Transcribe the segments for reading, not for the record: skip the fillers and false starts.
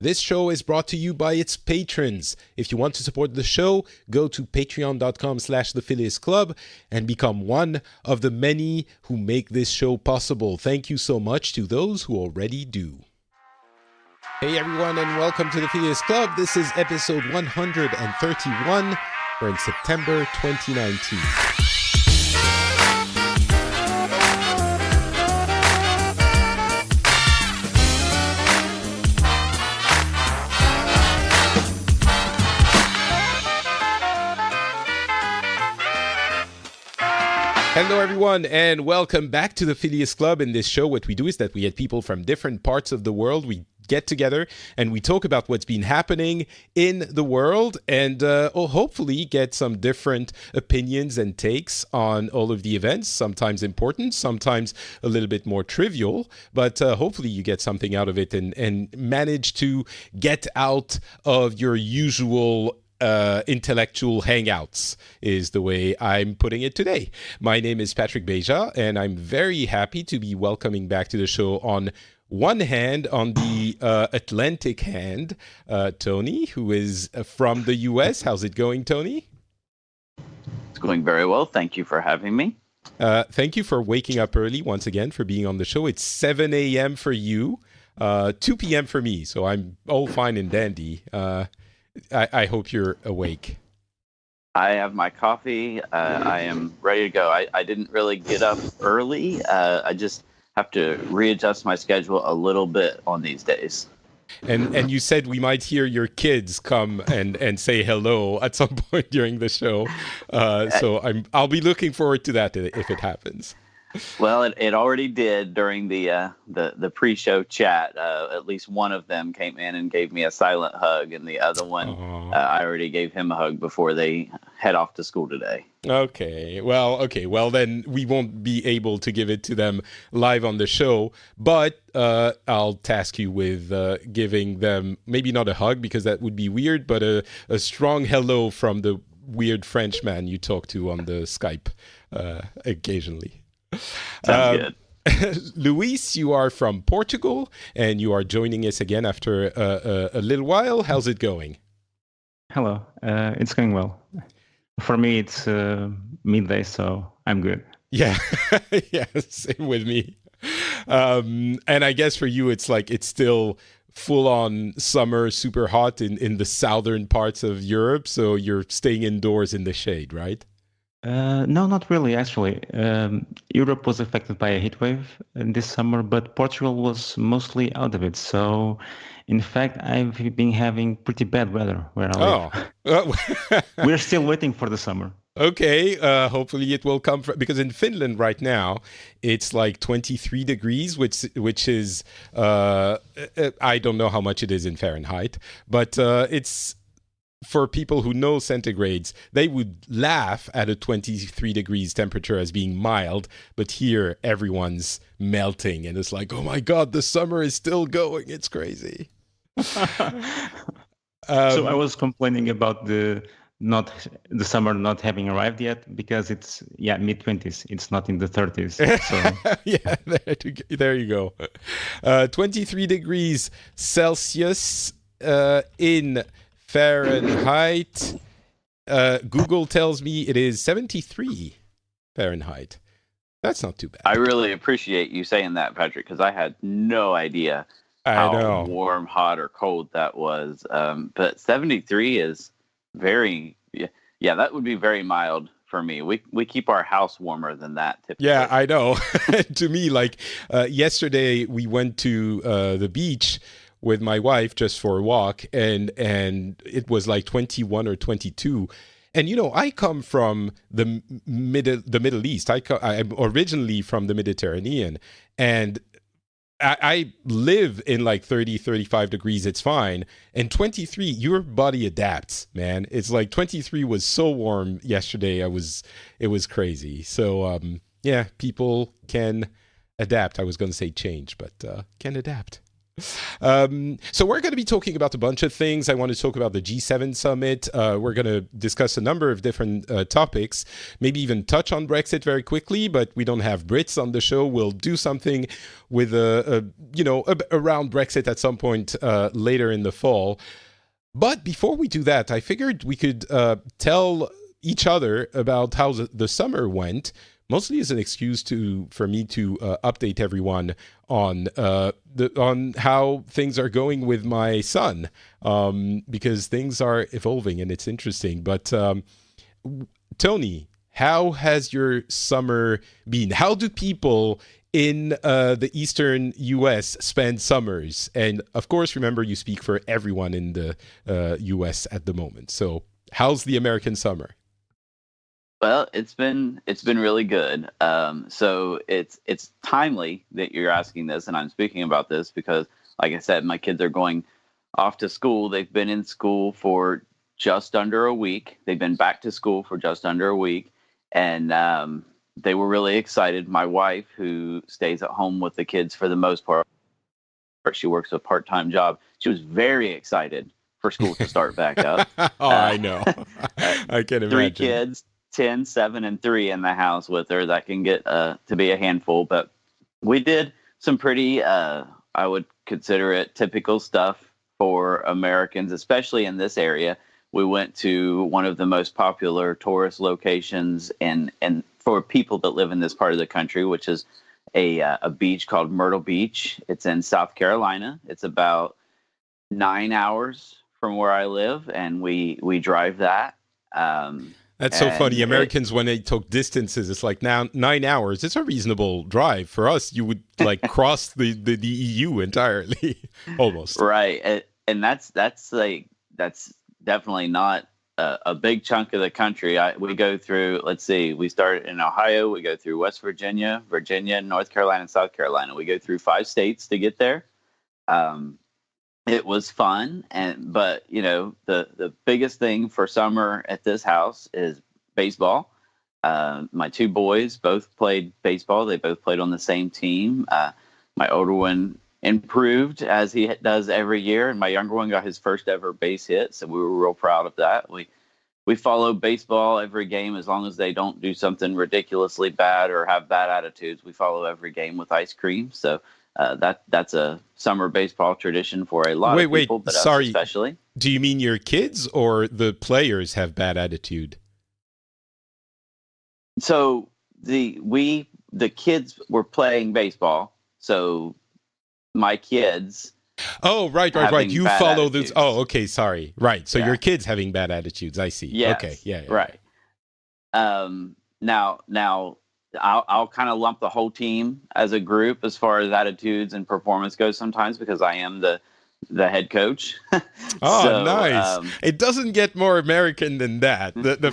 This show is brought to you by its patrons. If you want to support the show, go to patreon.com/the Phileas Club and become one of the many who make this show possible. Thank you so much to those who already do. Hey everyone, and welcome to the Phileas Club. This is episode 131. We're in September 2019. Hello everyone, and welcome back to the Phileas Club. In this show, what we do is that we get people from different parts of the world. We get together and we talk about what's been happening in the world and hopefully get some different opinions and takes on all of the events, sometimes important, sometimes a little bit more trivial, but hopefully you get something out of it and manage to get out of your usual intellectual hangouts is the way I'm putting it today. My name is Patrick Beja, and I'm very happy to be welcoming back to the show on one hand, on the Atlantic hand, Tony, who is from the US. How's it going, Tony? It's going very well. Thank you for having me. Thank you for waking up early once again, for being on the show. It's 7 a.m. for you, 2 p.m. for me, so I'm all fine and dandy. I hope you're awake. I have my coffee. I am ready to go. I didn't really get up early. I just have to readjust my schedule a little bit on these days. And you said we might hear your kids come and say hello at some point during the show. So I'll be looking forward to that if it happens. Well, it already did during the pre-show chat. At least one of them came in and gave me a silent hug, and the other one, I already gave him a hug before they head off to school today. Okay. Well, then we won't be able to give it to them live on the show, but I'll task you with giving them maybe not a hug because that would be weird, but a strong hello from the weird Frenchman you talk to on the Skype occasionally. Sounds good. Luís, you are from Portugal, and you are joining us again after a little while. How's it going? Hello. It's going well. For me, it's midday, so I'm good. Yeah, yeah, same with me. And I guess for you, it's still full-on summer, super hot in the southern parts of Europe, so you're staying indoors in the shade, right? No, not really, actually. Europe was affected by a heat wave this summer, but Portugal was mostly out of it. So, in fact, I've been having pretty bad weather where I live. We're still waiting for the summer. Okay, hopefully it will come because in Finland right now, it's like 23 degrees, which is, I don't know how much it is in Fahrenheit, but it's... For people who know centigrades, they would laugh at a 23 degrees temperature as being mild, but here everyone's melting and it's like, oh my God, the summer is still going. It's crazy. So I was complaining about the summer not having arrived yet because it's mid-20s. It's not in the 30s. So. Yeah, there you go. 23 degrees Celsius in Fahrenheit. Google tells me it is 73 Fahrenheit. That's not too bad. I really appreciate you saying that, Patrick, because I had no idea how warm, hot, or cold that was. But 73 is very, that would be very mild for me. We keep our house warmer than that typically. Yeah, I know. To me, yesterday we went to the beach with my wife just for a walk, and it was like 21 or 22. And I come from the Middle East. I'm originally from the Mediterranean, and I live in like 30, 35 degrees. It's fine. And 23, your body adapts, man. It's like 23 was so warm yesterday. It was crazy. So people can adapt. I was going to say change, but can adapt. So we're going to be talking about a bunch of things. I want to talk about the G7 summit. We're going to discuss a number of different topics, maybe even touch on Brexit very quickly, but we don't have Brits on the show. We'll do something with around Brexit at some point later in the fall. But before we do that, I figured we could tell each other about how the summer went, mostly as an excuse for me to update everyone on how things are going with my son, because things are evolving and it's interesting. But Tony, how has your summer been? How do people in the Eastern U.S. spend summers? And of course, remember, you speak for everyone in the U.S. at the moment. So how's the American summer? Well, it's been really good. So it's timely that you're asking this, and I'm speaking about this because, like I said, my kids are going off to school. They've been in school for just under a week. They've been back to school for just under a week, and they were really excited. My wife, who stays at home with the kids for the most part, she works a part-time job. She was very excited for school to start back up. I know. I can imagine. 3 kids. 10, 7, and 3 in the house with her. That can get to be a handful. But we did some pretty, I would consider it typical stuff for Americans, especially in this area. We went to one of the most popular tourist locations and for people that live in this part of the country, which is a beach called Myrtle Beach. It's in South Carolina. It's about 9 hours from where I live, and we drive that. That's so funny. Americans, when they talk distances, it's like now 9 hours. It's a reasonable drive. For us, you would like cross the EU entirely, almost. Right, and that's definitely not a big chunk of the country. We go through. Let's see. We start in Ohio. We go through West Virginia, North Carolina, and South Carolina. We go through 5 states to get there. It was fun, but the biggest thing for summer at this house is baseball. My 2 boys both played baseball. They both played on the same team. My older one improved as he does every year, and my younger one got his first ever base hit. So we were real proud of that. We follow baseball every game as long as they don't do something ridiculously bad or have bad attitudes. We follow every game with ice cream. So. That's a summer baseball tradition for a lot of people, but sorry. Us especially. Do you mean your kids or the players have bad attitude? So the kids were playing baseball. So my kids. Oh, right. You follow this. Oh, okay. Sorry. Right. So your kids having bad attitudes. I see. Yes, okay. Yeah. Right. Now. I'll kind of lump the whole team as a group as far as attitudes and performance goes sometimes because I am the head coach. Nice. It doesn't get more American than that. The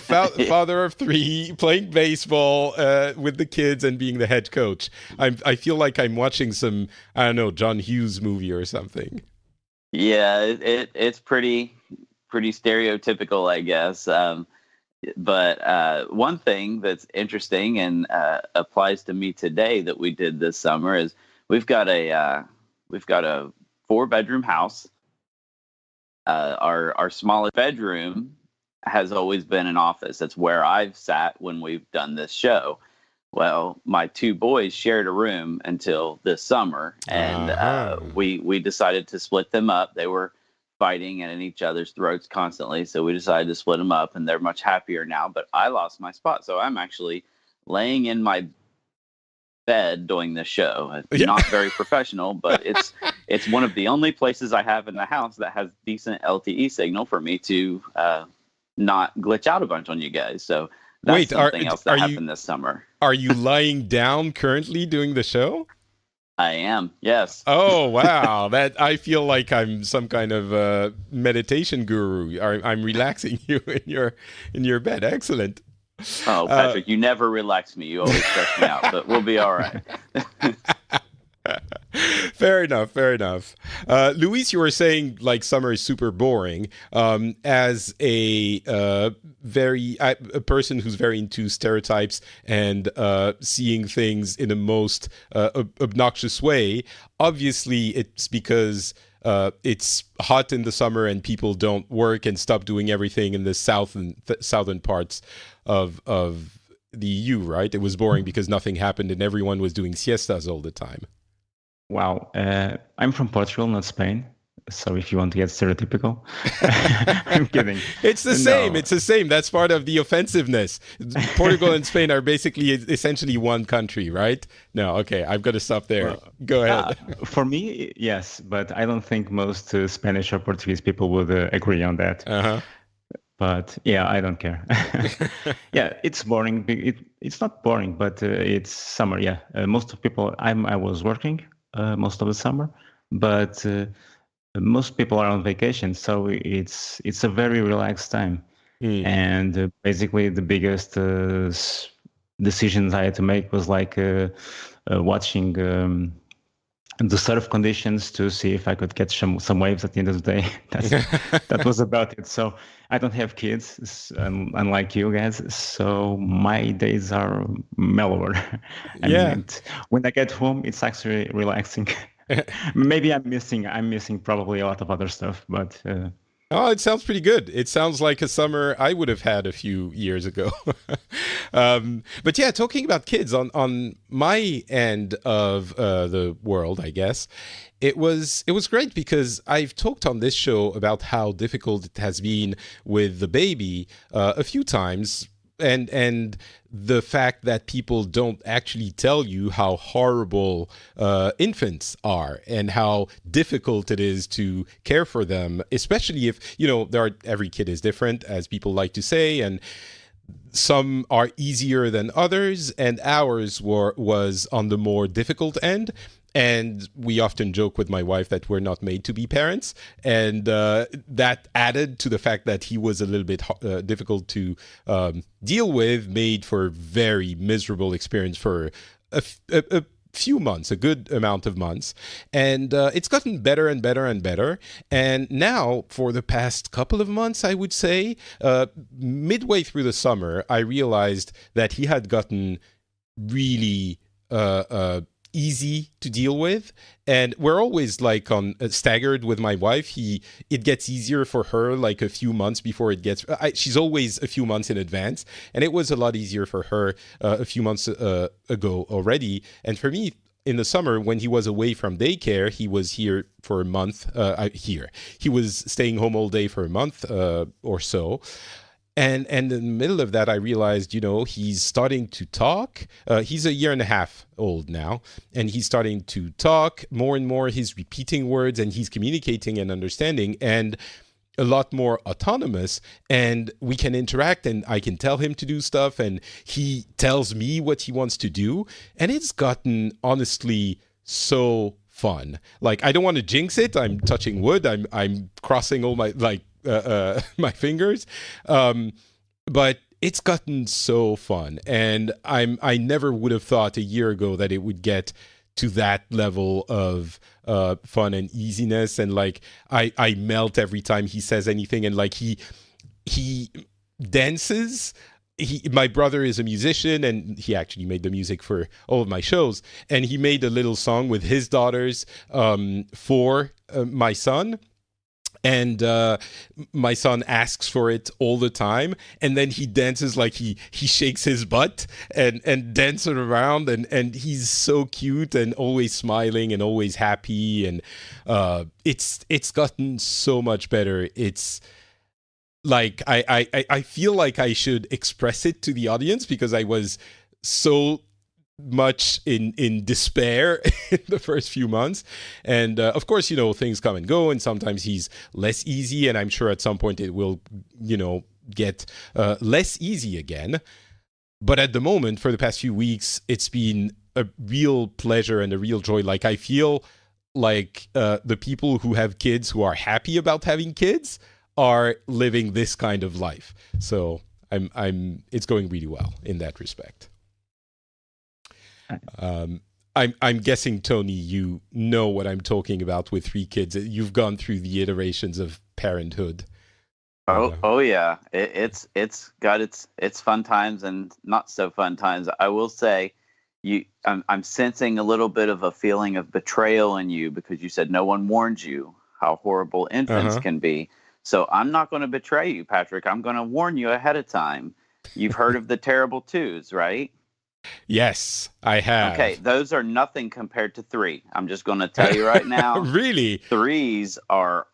father of 3 playing baseball with the kids and being the head coach. I feel like I'm watching some, I don't know, John Hughes movie or something. Yeah, it's pretty stereotypical, I guess. But one thing that's interesting and applies to me today that we did this summer is we've got a 4-bedroom house. Our smallest bedroom has always been an office. That's where I've sat when we've done this show. Well, my 2 boys shared a room until this summer, and we decided to split them up. They were fighting and in each other's throats constantly. So we decided to split them up, and they're much happier now. But I lost my spot. So I'm actually laying in my bed doing this show. Not very professional, but it's one of the only places I have in the house that has decent LTE signal for me to not glitch out a bunch on you guys. So that's something else that happened this summer. Are you lying down currently doing the show? I am, yes. Oh, wow. That I feel like I'm some kind of meditation guru. I'm relaxing you in your bed. Excellent. Oh, Patrick, you never relax me. You always stress me out, but we'll be all right. Fair enough. Luís, you were saying like summer is super boring. As a person who's very into stereotypes and seeing things in the most obnoxious way, obviously it's because it's hot in the summer and people don't work and stop doing everything in the southern parts of the EU, right? It was boring because nothing happened and everyone was doing siestas all the time. Wow. I'm from Portugal, not Spain. So if you want to get stereotypical, I'm kidding. It's the same. It's the same. That's part of the offensiveness. Portugal and Spain are basically essentially one country, right? No, okay. I've got to stop there. Well, go ahead. For me, yes, but I don't think most Spanish or Portuguese people would agree on that. Uh-huh. But yeah, I don't care. Yeah, it's boring. It's not boring, but it's summer. Yeah, most of people. I was working most of the summer, but most people are on vacation, so it's a very relaxed time. And basically, the biggest decisions I had to make was like watching the surf conditions to see if I could catch some waves at the end of the day. That was about it. So I don't have kids, unlike you guys. So my days are mellower. And when I get home, it's actually relaxing. Maybe I'm missing probably a lot of other stuff, but. Oh, it sounds pretty good. It sounds like a summer I would have had a few years ago. But yeah, talking about kids on my end of the world, I guess, it was great because I've talked on this show about how difficult it has been with the baby a few times. And the fact that people don't actually tell you how horrible infants are and how difficult it is to care for them, especially if, every kid is different, as people like to say, and some are easier than others, and ours was on the more difficult end. And we often joke with my wife that we're not made to be parents. And that added to the fact that he was a little bit difficult to deal with, made for a very miserable experience for a few months, a good amount of months. And it's gotten better and better and better. And now, for the past couple of months, I would say, midway through the summer, I realized that he had gotten really easy to deal with, and we're always like on staggered with my wife. It gets easier for her like a few months before it gets. She's always a few months in advance, and it was a lot easier for her a few months ago already. And for me, in the summer when he was away from daycare, he was here for a month. He was staying home all day for a month or so. And in the middle of that, I realized, he's starting to talk. He's a year and a half old now, and he's starting to talk more and more. He's repeating words, and he's communicating and understanding, and a lot more autonomous. And we can interact, and I can tell him to do stuff, and he tells me what he wants to do. And it's gotten, honestly, so fun. Like, I don't want to jinx it. I'm touching wood. I'm crossing all my, my fingers, but it's gotten so fun, and I never would have thought a year ago that it would get to that level of fun and easiness. And like I melt every time he says anything, and like he dances. My brother is a musician, and he actually made the music for all of my shows, and he made a little song with his daughters for my son. And my son asks for it all the time, and then he dances like he shakes his butt and dances around, and he's so cute and always smiling and always happy, and it's gotten so much better. It's like I feel like I should express it to the audience because I was so much in despair in the first few months, and of course things come and go, and sometimes he's less easy, and I'm sure at some point it will get less easy again. But at the moment, for the past few weeks, it's been a real pleasure and a real joy. Like, I feel like the people who have kids, who are happy about having kids, are living this kind of life. So it's going really well in that respect. I'm guessing, Tony, you know what I'm talking about with 3 kids. You've gone through the iterations of parenthood. Oh yeah, it's got its fun times and not so fun times. I will say, I'm sensing a little bit of a feeling of betrayal in you because you said no one warned you how horrible infants can be. So I'm not going to betray you, Patrick. I'm going to warn you ahead of time. You've heard of the terrible twos, right? Yes, I have. Okay, those are nothing compared to 3. I'm just going to tell you right now. Really? 3s are,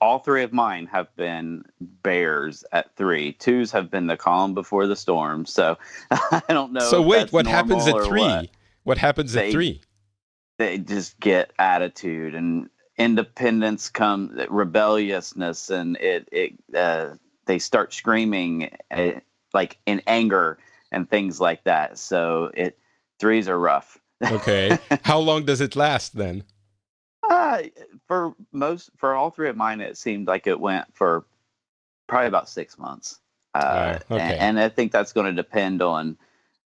all 3 of mine have been bears at 3. 2s have been the calm before the storm. So I don't know. So wait, what happens at 3? What happens at 3? They just get attitude and independence, rebelliousness, and they start screaming like in anger and things like that. So 3s are rough. Okay. How long does it last then? For all 3 of mine, it seemed like it went for probably about 6 months. Okay. And I think that's going to depend on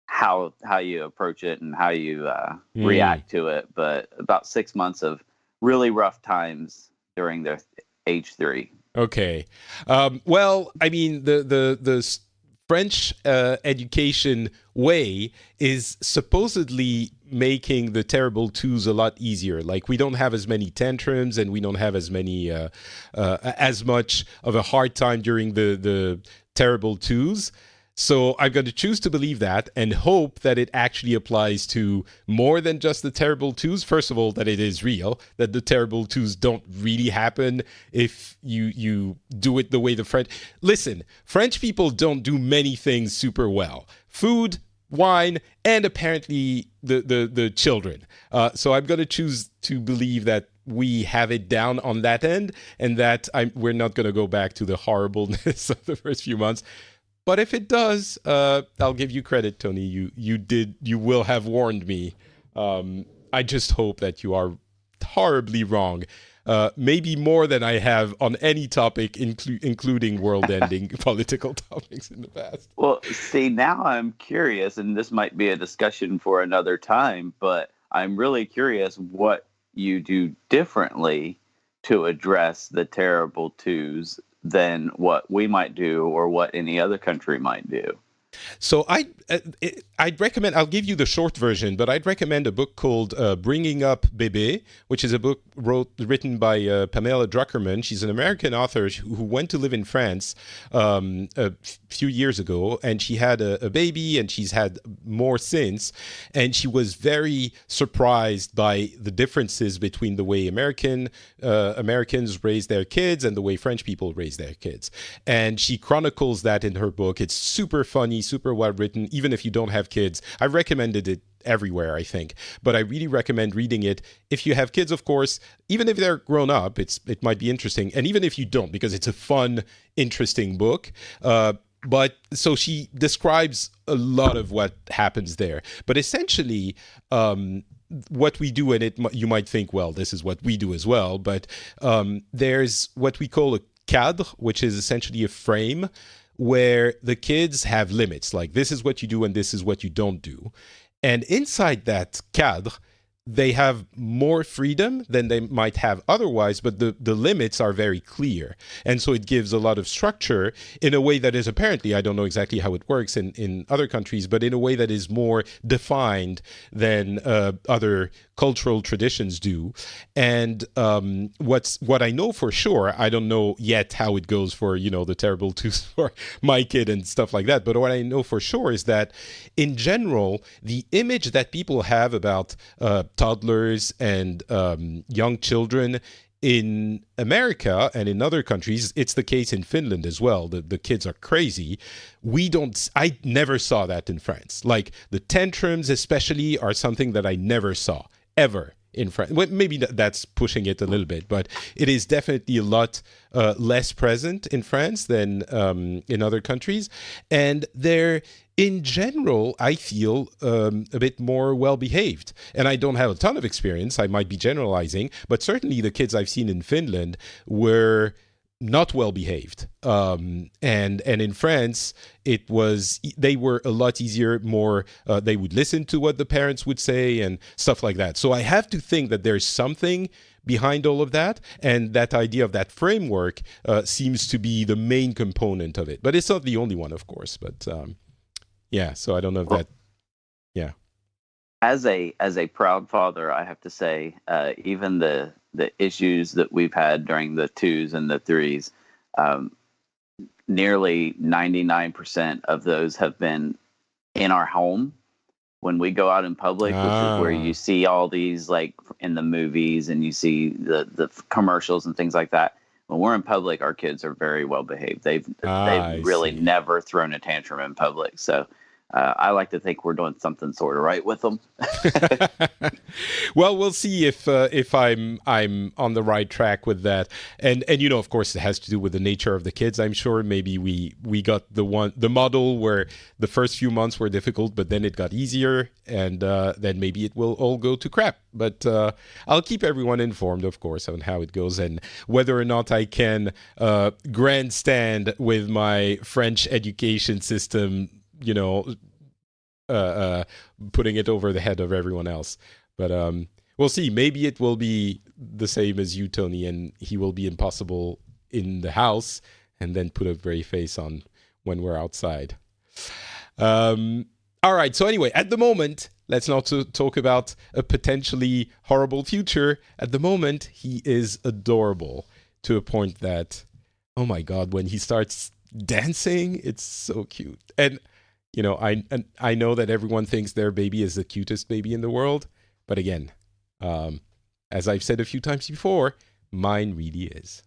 how you approach it and how you react to it. But about 6 months of really rough times during their age 3. Okay. Well, I mean, the French education way is supposedly making the terrible twos a lot easier. Like, we don't have as many tantrums and we don't have as many as much of a hard time during the terrible twos. So I'm going to choose to believe that and hope that it actually applies to more than just the terrible twos. First of all, that it is real, that the terrible twos don't really happen if you do it the way the French... Listen, French people don't do many things super well. Food, wine, and apparently the children. So I'm going to choose to believe that we have it down on that end and that we're not going to go back to the horribleness of the first few months. But if it does, I'll give you credit, Tony. You will have warned me. I just hope that you are horribly wrong. Maybe more than I have on any topic, including world-ending political topics in the past. Well, see, now I'm curious, and this might be a discussion for another time, but I'm really curious what you do differently to address the terrible twos than what we might do or what any other country might do. So I'd recommend, I'll give you the short version, but I'd recommend a book called Bringing Up Bébé, which is a book written by Pamela Druckerman. She's an American author who went to live in France a few years ago, and she had a baby, and she's had more since. And she was very surprised by the differences between the way Americans raise their kids and the way French people raise their kids. And she chronicles that in her book. It's super funny, super well written, even if you don't have kids. I recommended it everywhere, I think, but I really recommend reading it if you have kids, of course. Even if they're grown up, it might be interesting, and even if you don't, because it's a fun, interesting book. But so she describes a lot of what happens there, but essentially what we do in it, you might think, well, this is what we do as well, but there's what we call a cadre, which is essentially a frame where the kids have limits, like this is what you do and this is what you don't do. And inside that cadre, they have more freedom than they might have otherwise, but the limits are very clear. And so it gives a lot of structure in a way that is apparently, I don't know exactly how it works in other countries, but in a way that is more defined than other cultural traditions do. And what I know for sure, I don't know yet how it goes for, the terrible twos for my kid and stuff like that, but what I know for sure is that in general, the image that people have about toddlers and young children in America and in other countries, it's the case in Finland as well. The kids are crazy. I never saw that in France. Like the tantrums especially are something that I never saw ever in France. Well, maybe that's pushing it a little bit, but it is definitely a lot less present in France than in other countries. And they're, in general, I feel a bit more well-behaved. And I don't have a ton of experience. I might be generalizing, but certainly the kids I've seen in Finland were not well behaved. And in France, they were a lot easier, more, they would listen to what the parents would say and stuff like that. So I have to think that there's something behind all of that, and that idea of that framework seems to be the main component of it. But it's not the only one, of course. But yeah, so I don't know if that, yeah. As a proud father, I have to say, even the issues that we've had during the 2s and the 3s, nearly 99% of those have been in our home. When we go out in public, which is where you see all these, like in the movies, and you see the commercials and things like that. When we're in public, our kids are very well behaved. They've really never thrown a tantrum in public. So I like to think we're doing something sort of right with them. Well, we'll see if I'm on the right track with that. And of course, it has to do with the nature of the kids. I'm sure maybe we got the model where the first few months were difficult, but then it got easier, and then maybe it will all go to crap. But I'll keep everyone informed, of course, on how it goes and whether or not I can grandstand with my French education system, putting it over the head of everyone else. But we'll see. Maybe it will be the same as you, Tony, and he will be impossible in the house and then put a brave face on when we're outside. All right. So anyway, at the moment, let's not talk about a potentially horrible future. At the moment, he is adorable to a point that, oh my God, when he starts dancing, it's so cute. And I know that everyone thinks their baby is the cutest baby in the world, but again, as I've said a few times before, mine really is.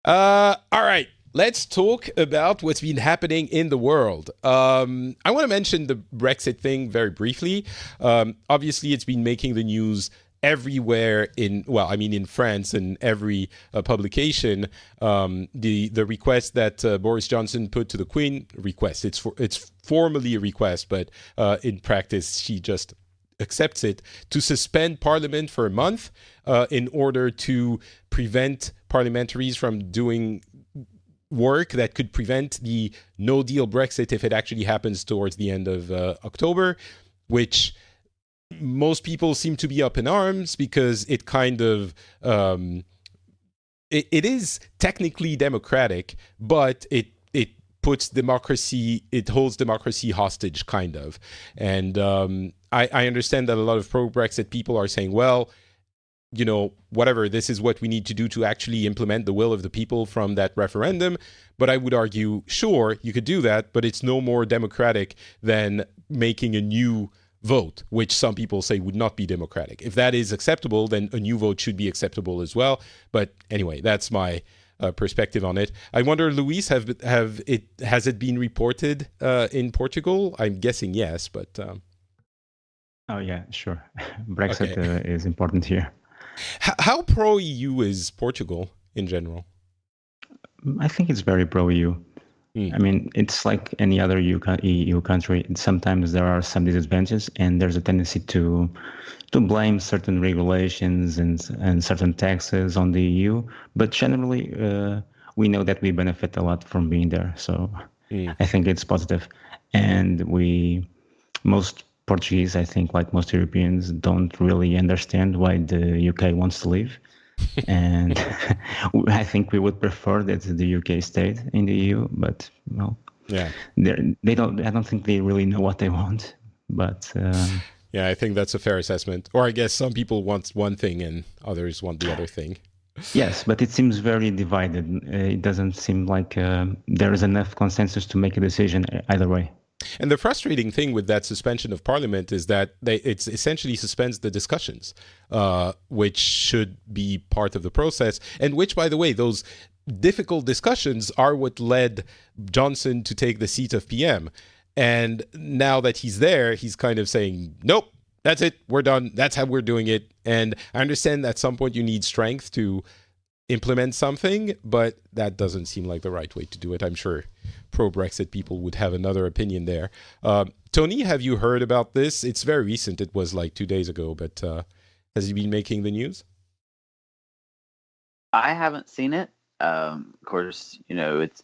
All right, let's talk about what's been happening in the world. I want to mention the Brexit thing very briefly. Obviously, it's been making the news everywhere in France, and every publication, the request that Boris Johnson put to the Queen, it's formally a request, but in practice she just accepts it, to suspend Parliament for a month in order to prevent parliamentaries from doing work that could prevent the no-deal Brexit if it actually happens towards the end of October, which most people seem to be up in arms because it kind of it is technically democratic, but it puts democracy, it holds democracy hostage, kind of. And I understand that a lot of pro-Brexit people are saying, well, whatever, this is what we need to do to actually implement the will of the people from that referendum. But I would argue, sure, you could do that, but it's no more democratic than making a new vote, which some people say would not be democratic. If that is acceptable, then a new vote should be acceptable as well. But anyway, that's my perspective on it. I wonder, Luís, has it been reported in Portugal? I'm guessing yes, but oh yeah, sure. Brexit is important here. How pro-EU is Portugal in general? I think it's very pro-EU. I mean, it's like any other EU country. Sometimes there are some disadvantages, and there's a tendency to blame certain regulations and certain taxes on the EU. But generally, we know that we benefit a lot from being there. So I think it's positive. And most Portuguese, I think, like most Europeans, don't really understand why the UK wants to leave. And I think we would prefer that the UK stayed in the EU, but I don't think they really know what they want. But yeah, I think that's a fair assessment. Or I guess some people want one thing and others want the other thing. Yes, but it seems very divided. It doesn't seem like there is enough consensus to make a decision either way. And the frustrating thing with that suspension of Parliament is that it essentially suspends the discussions, which should be part of the process, and which, by the way, those difficult discussions are what led Johnson to take the seat of PM. And now that he's there, he's kind of saying, nope, that's it, we're done, that's how we're doing it. And I understand at some point you need strength to implement something, but that doesn't seem like the right way to do it. I'm sure pro-Brexit people would have another opinion there. Tony, have you heard about this? It's very recent. It was like 2 days ago, but has he been making the news? I haven't seen it. Of course, it's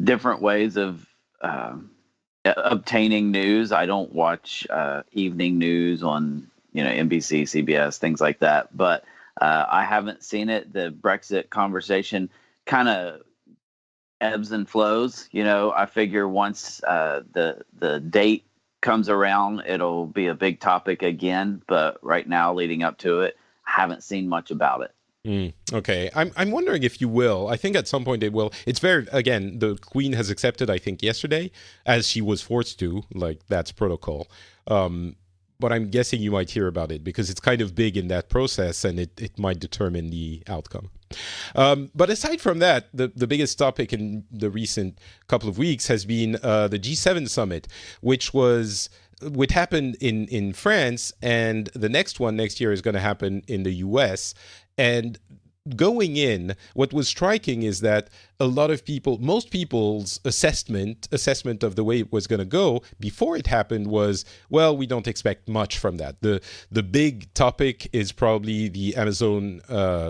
different ways of obtaining news. I don't watch evening news on NBC, CBS, things like that, but I haven't seen it. The Brexit conversation kind of ebbs and flows. I figure once the date comes around, it'll be a big topic again. But right now, leading up to it, I haven't seen much about it. Okay. I'm wondering if you will. I think at some point it will. It's again, the Queen has accepted, I think, yesterday, as she was forced to, like that's protocol. But I'm guessing you might hear about it because it's kind of big in that process and it might determine the outcome. But aside from that, the biggest topic in the recent couple of weeks has been the G7 summit, which happened in France, and the next one next year is going to happen in the US. And going in, what was striking is that most people's assessment of the way it was going to go before it happened was, well, we don't expect much from that. The big topic is probably the Amazon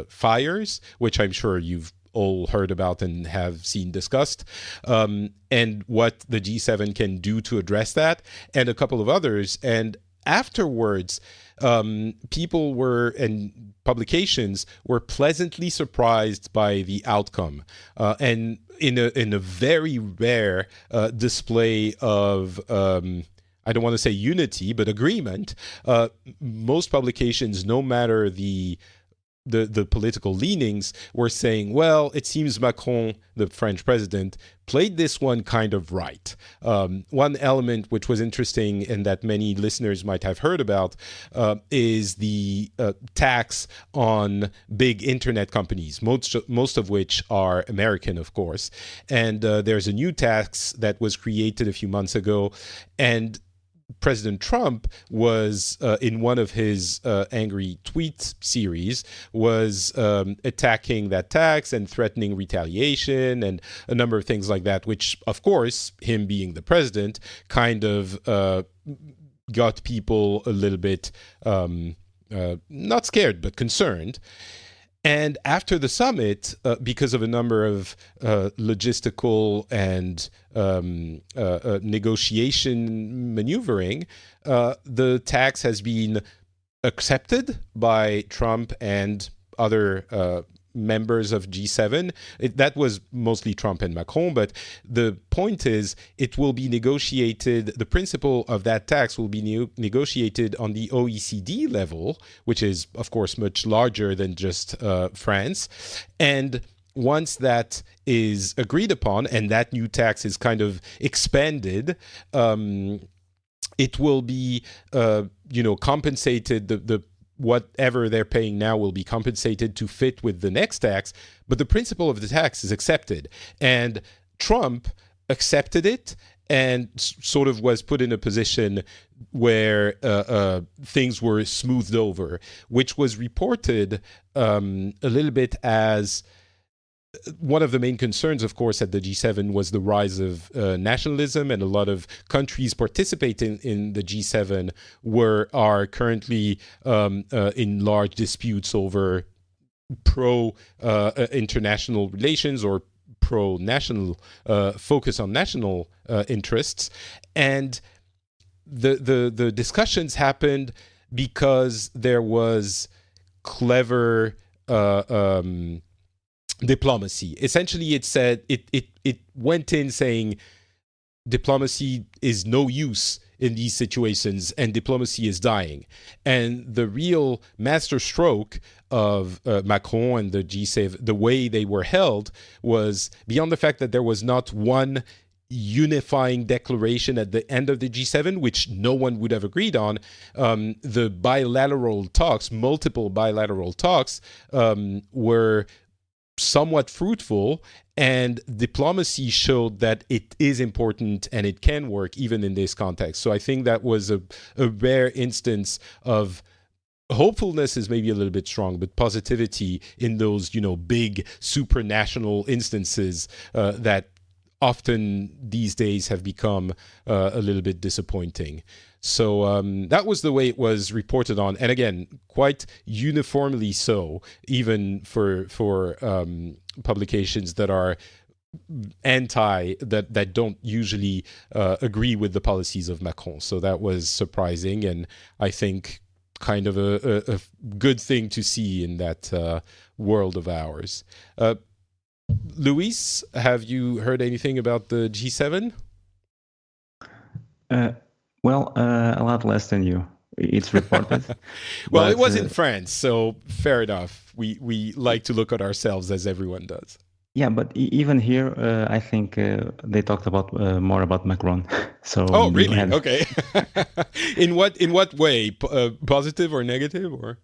fires, which I'm sure you've all heard about and have seen discussed, and what the G7 can do to address that, and a couple of others. And afterwards, people and publications were pleasantly surprised by the outcome, and in a very rare display of I don't want to say unity, but agreement. Most publications, no matter the political leanings, were saying, well, it seems Macron, the French president, played this one kind of right. One element which was interesting and that many listeners might have heard about is the tax on big internet companies, most of which are American, of course. And there's a new tax that was created a few months ago, and President Trump was, in one of his angry tweet series, was attacking that tax and threatening retaliation and a number of things like that, which, of course, him being the president, kind of got people a little bit, not scared, but concerned. And after the summit, because of a number of logistical and negotiation maneuvering, the tax has been accepted by Trump and other members of G7. That was mostly Trump and Macron, but the point is it will be negotiated, the principle of that tax will be negotiated on the OECD level, which is, of course, much larger than just France. And once that is agreed upon and that new tax is kind of expanded, it will be, compensated, the whatever they're paying now will be compensated to fit with the next tax, but the principle of the tax is accepted. And Trump accepted it and sort of was put in a position where things were smoothed over, which was reported a little bit as one of the main concerns, of course, at the G7 was the rise of nationalism, and a lot of countries participating in the G7 are currently in large disputes over pro-international relations or pro-national focus on national interests. And the discussions happened because there was clever diplomacy. Essentially, it said it went in saying diplomacy is no use in these situations and diplomacy is dying. And the real masterstroke of Macron and the G7, the way they were held, was beyond the fact that there was not one unifying declaration at the end of the G7, which no one would have agreed on. The bilateral talks, multiple bilateral talks, were somewhat fruitful, and diplomacy showed that it is important and it can work even in this context. So I think that was a rare instance of hopefulness, is maybe a little bit strong, but positivity in those, big supranational instances that often these days have become a little bit disappointing. So that was the way it was reported on, and again, quite uniformly so, even for publications that are that don't usually agree with the policies of Macron. So that was surprising, and I think kind of a good thing to see in that world of ours. Luís, have you heard anything about the G7? Well, a lot less than you. It's reported. Well, it was in France, so fair enough. We like to look at ourselves as everyone does. Yeah, but even here, I think they talked about more about Macron. So oh, really? Okay. In what way? Positive or negative or?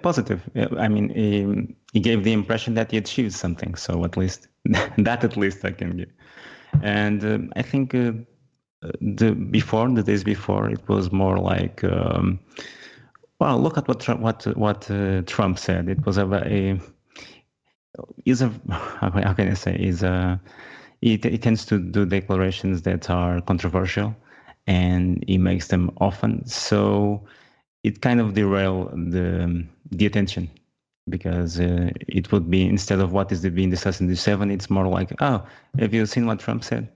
Positive. I mean, he gave the impression that he achieved something. So at least at least I can give. And I think the days before, it was more like, well, look at what Trump said. It was how can I say, he tends to do declarations that are controversial, and he makes them often. So it kind of derail the attention, because it would be, instead of what is being discussed in the G7, it's more like, oh, have you seen what Trump said?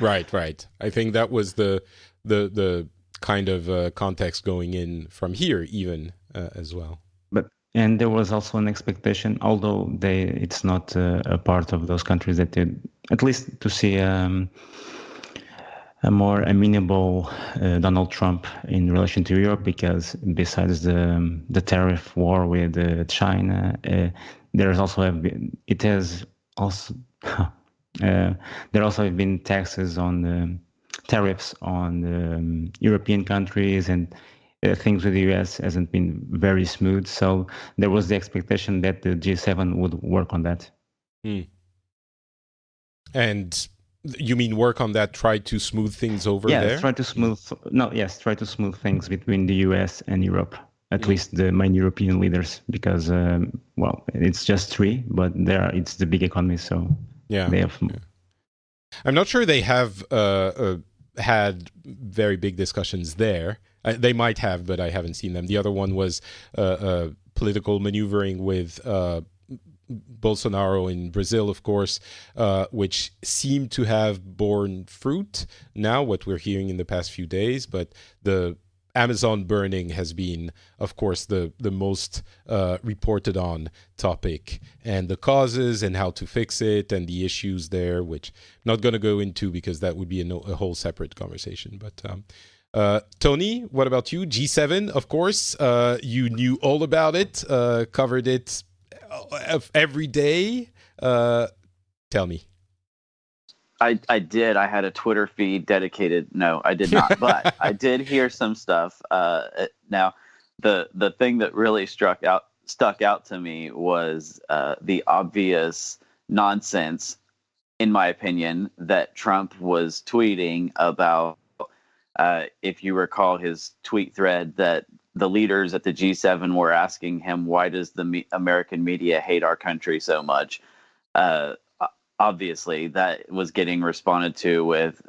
Right. I think that was the kind of context going in from here even as well. And there was also an expectation, although it's not a part of those countries, that at least to see a more amenable Donald Trump in relation to Europe, because besides the tariff war with China, there also have been taxes on tariffs on European countries, and things with the US hasn't been very smooth. So there was the expectation that the G7 would work on that. And you mean work on that, try to smooth things over there? Yeah, try to smooth things between the US and Europe, at least the main European leaders, because, well, it's just three, but it's the big economy, so they have... I'm not sure they have had very big discussions there. They might have, but I haven't seen them. The other one was political maneuvering with Bolsonaro in Brazil, of course, which seemed to have borne fruit now, what we're hearing in the past few days. But the Amazon burning has been, of course, the most reported on topic, and the causes and how to fix it and the issues there, which I'm not going to go into because that would be a whole separate conversation. But Tony, what about you? G7, of course, you knew all about it, covered it every day. Tell me. I did. I had a Twitter feed dedicated. No, I did not. But I did hear some stuff. Now, the thing that really stuck out to me was the obvious nonsense, in my opinion, that Trump was tweeting about. If you recall his tweet thread, that the leaders at the G7 were asking him, why does the American media hate our country so much? Obviously, that was getting responded to with,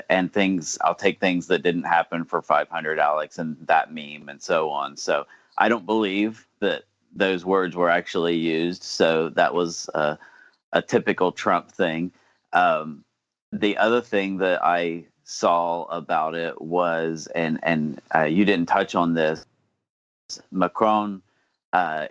and things, I'll take things that didn't happen for 500, Alex, and that meme and so on. So I don't believe that those words were actually used. So that was a typical Trump thing. The other thing that I saw about it was, and you didn't touch on this, Macron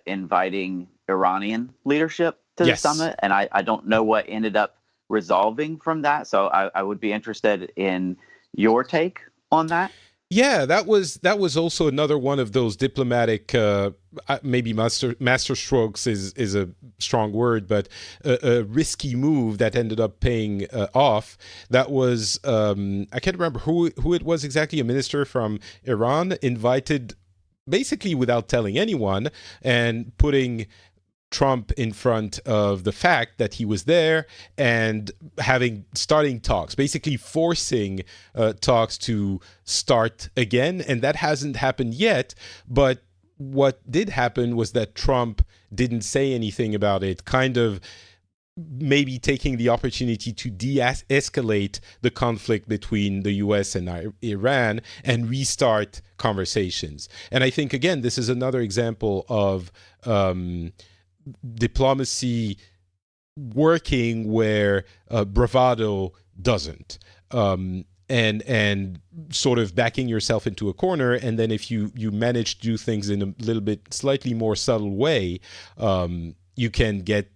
inviting Iranian leadership to the summit, and I don't know what ended up resolving from that. So I would be interested in your take on that. Yeah, that was also another one of those diplomatic, maybe master strokes is a strong word, but a risky move that ended up paying off. That was, I can't remember who it was exactly, a minister from Iran invited, basically without telling anyone, and putting Trump in front of the fact that he was there and starting talks, basically forcing talks to start again. And that hasn't happened yet. But what did happen was that Trump didn't say anything about it, kind of maybe taking the opportunity to de-escalate the conflict between the US and Iran and restart conversations. And I think, again, this is another example of diplomacy working where bravado doesn't, and sort of backing yourself into a corner, and then if you manage to do things in a little bit slightly more subtle way, you can get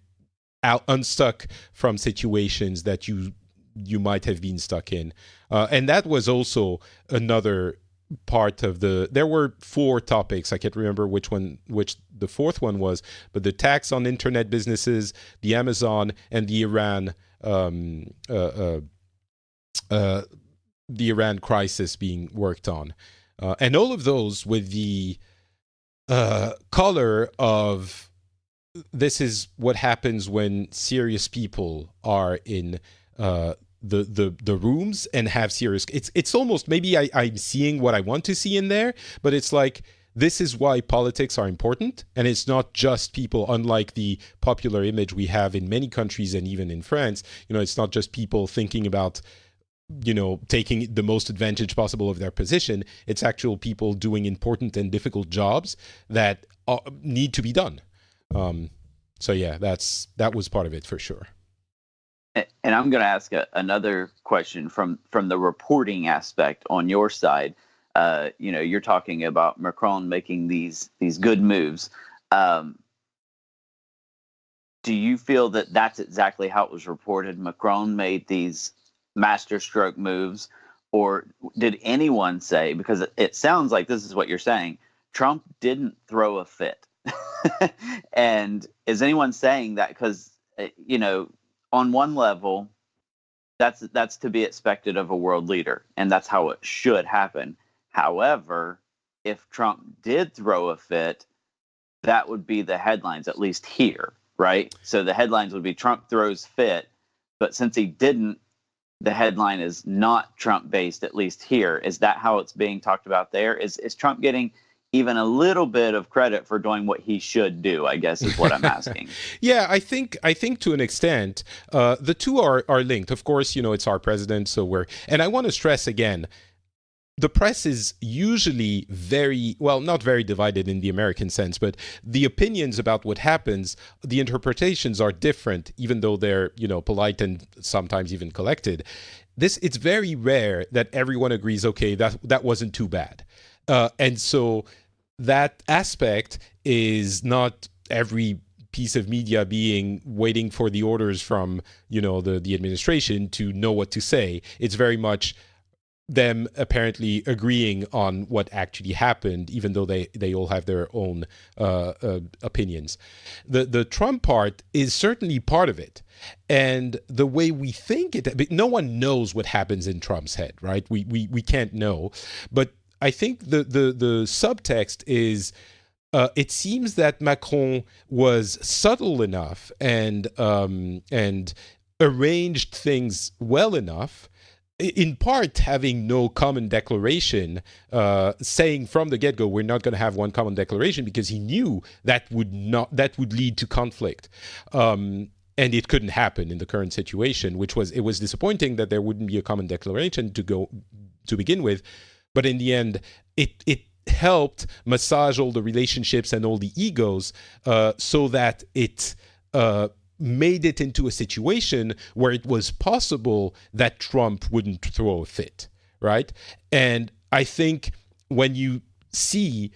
unstuck from situations that you might have been stuck in, and that was also another part of there were 4 topics. I can't remember which the fourth one was, but the tax on internet businesses, the Amazon, and the Iran crisis being worked on, and all of those with the color of this is what happens when serious people are in the rooms and have serious. It's almost, maybe I'm seeing what I want to see in there, but it's like, this is why politics are important, and it's not just people, unlike the popular image we have in many countries and even in France. It's not just people thinking about taking the most advantage possible of their position. It's actual people doing important and difficult jobs that need to be done. So yeah, that was part of it for sure. And I'm going to ask another question from the reporting aspect on your side. You're talking about Macron making these good moves. Do you feel that that's exactly how it was reported? Macron made these masterstroke moves, or did anyone say, because it sounds like this is what you're saying, Trump didn't throw a fit? And is anyone saying that? Because, on one level, that's to be expected of a world leader, and that's how it should happen. However, if Trump did throw a fit, that would be the headlines, at least here, right? So the headlines would be Trump throws fit, but since he didn't, the headline is not Trump-based, at least here. Is that how it's being talked about there? Is Trump getting even a little bit of credit for doing what he should do, I guess, is what I'm asking. Yeah, I think to an extent, the two are linked. Of course, it's our president, so and I want to stress again, the press is usually not very divided in the American sense, but the opinions about what happens, the interpretations are different, even though they're, polite and sometimes even collected. It's very rare that everyone agrees, okay, that wasn't too bad. And so that aspect is not every piece of media waiting for the orders from, the administration to know what to say. It's very much them apparently agreeing on what actually happened, even though they all have their own opinions. The Trump part is certainly part of it. And the way we think it, no one knows what happens in Trump's head, right? We can't know. But I think the subtext is it seems that Macron was subtle enough and arranged things well enough, in part having no common declaration, saying from the get-go, we're not going to have one common declaration, because he knew that would lead to conflict. And it couldn't happen in the current situation, it was disappointing that there wouldn't be a common declaration to begin with. But in the end, it helped massage all the relationships and all the egos, so that it made it into a situation where it was possible that Trump wouldn't throw a fit, right? And I think when you see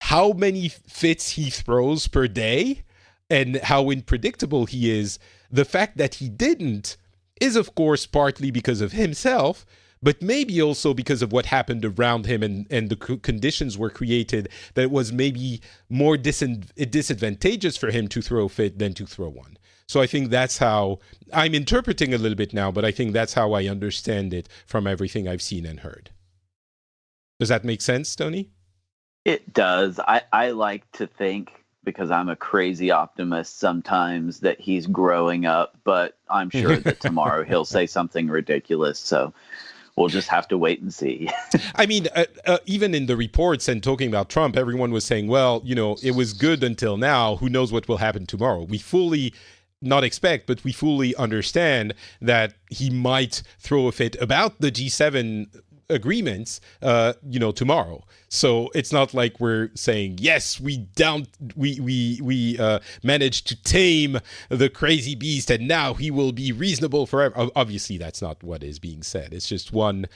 how many fits he throws per day and how unpredictable he is, the fact that he didn't is, of course, partly because of himself, but maybe also because of what happened around him and the conditions were created that it was maybe more disadvantageous for him to throw a fit than to throw one. So I think that's how I'm interpreting a little bit now, but I think that's how I understand it from everything I've seen and heard. Does that make sense, Tony? It does. I like to think, because I'm a crazy optimist sometimes, that he's growing up, but I'm sure that tomorrow he'll say something ridiculous. So we'll just have to wait and see. I mean, even in the reports and talking about Trump, everyone was saying, well, it was good until now. Who knows what will happen tomorrow? We fully not expect, but we fully understand that he might throw a fit about the G7 agreements, tomorrow. So it's not like we're saying, yes, we managed to tame the crazy beast and now he will be reasonable forever. Obviously, that's not what is being said. It's just one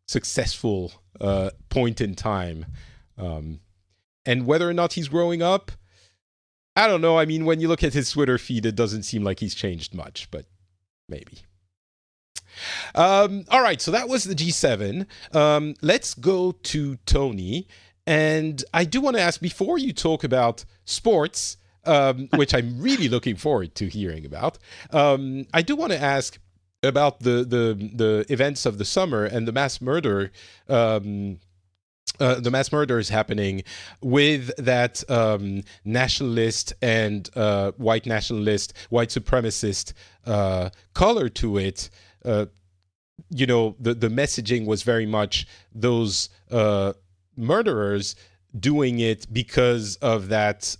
successful point in time. And whether or not he's growing up, I don't know. I mean, when you look at his Twitter feed, it doesn't seem like he's changed much, but maybe. All right, so that was the G7. Let's go to Tony. And I do want to ask, before you talk about sports, which I'm really looking forward to hearing about, I do want to ask about the events of the summer and the mass murder. The mass murders happening with that nationalist and white nationalist, white supremacist color to it. The messaging was very much those murderers doing it because of that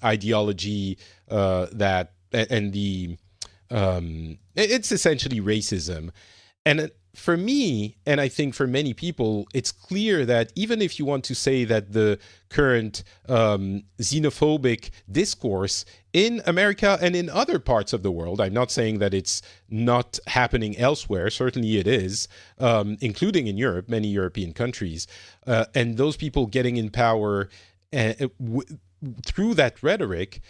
ideology that and the it's essentially racism. And for me, and I think for many people, it's clear that even if you want to say that the current xenophobic discourse in America and in other parts of the world, I'm not saying that it's not happening elsewhere, certainly it is, including in Europe, many European countries, and those people getting in power through that rhetoric,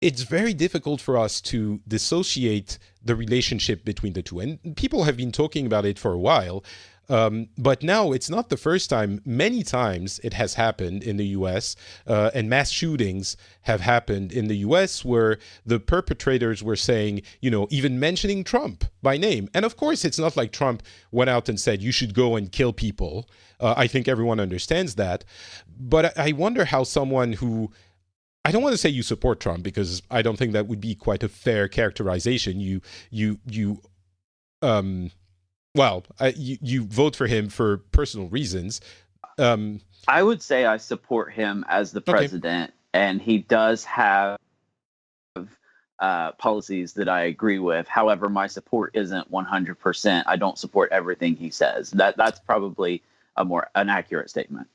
it's very difficult for us to dissociate the relationship between the two. And people have been talking about it for a while, but now it's not the first time. Many times it has happened in the U.S., and mass shootings have happened in the U.S. where the perpetrators were saying, even mentioning Trump by name. And of course, it's not like Trump went out and said, you should go and kill people. I think everyone understands that. But I wonder how someone who... I don't want to say you support Trump because I don't think that would be quite a fair characterization. You vote for him for personal reasons. I would say I support him as the president, and he does have policies that I agree with. However, my support isn't 100%. I don't support everything he says. That's probably an accurate statement.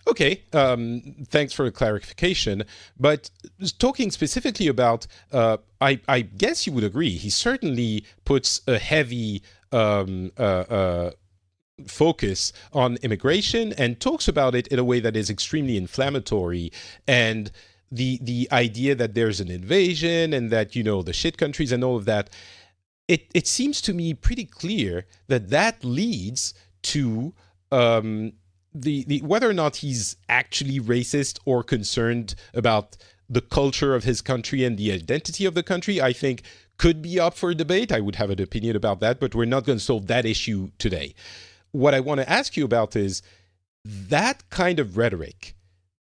Okay, thanks for the clarification. But talking specifically about, I guess you would agree, he certainly puts a heavy focus on immigration and talks about it in a way that is extremely inflammatory. And the idea that there's an invasion and that, the shit countries and all of that, it seems to me pretty clear that leads to... The whether or not he's actually racist or concerned about the culture of his country and the identity of the country, I think could be up for debate. I would have an opinion about that, but we're not going to solve that issue today. What I want to ask you about is that kind of rhetoric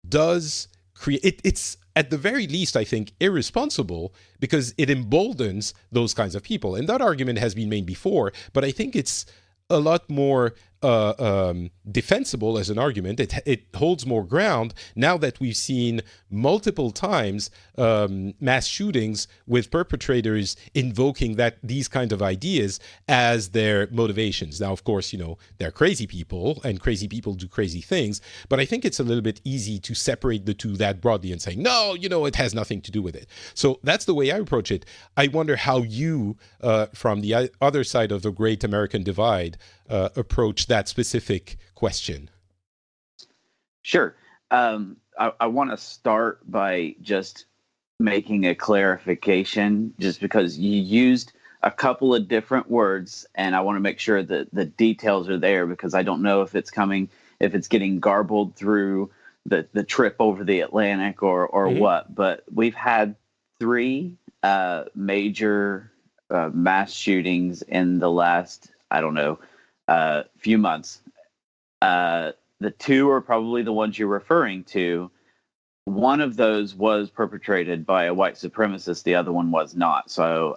does create... It's at the very least, I think, irresponsible because it emboldens those kinds of people. And that argument has been made before, but I think it's a lot more defensible as an argument. It holds more ground now that we've seen multiple times mass shootings with perpetrators invoking these kind of ideas as their motivations. Now, of course, they're crazy people and crazy people do crazy things, but I think it's a little bit easy to separate the two that broadly and say, no, it has nothing to do with it. So that's the way I approach it. I wonder how you, from the other side of the great American divide, approach that specific question. Sure. I want to start by just making a clarification, just because you used a couple of different words, and I want to make sure that the details are there, because I don't know if it's getting garbled through the trip over the Atlantic or what. But we've had 3 major mass shootings in the last, few months. The 2 are probably the ones you're referring to. One of those was perpetrated by a white supremacist. The other one was not. So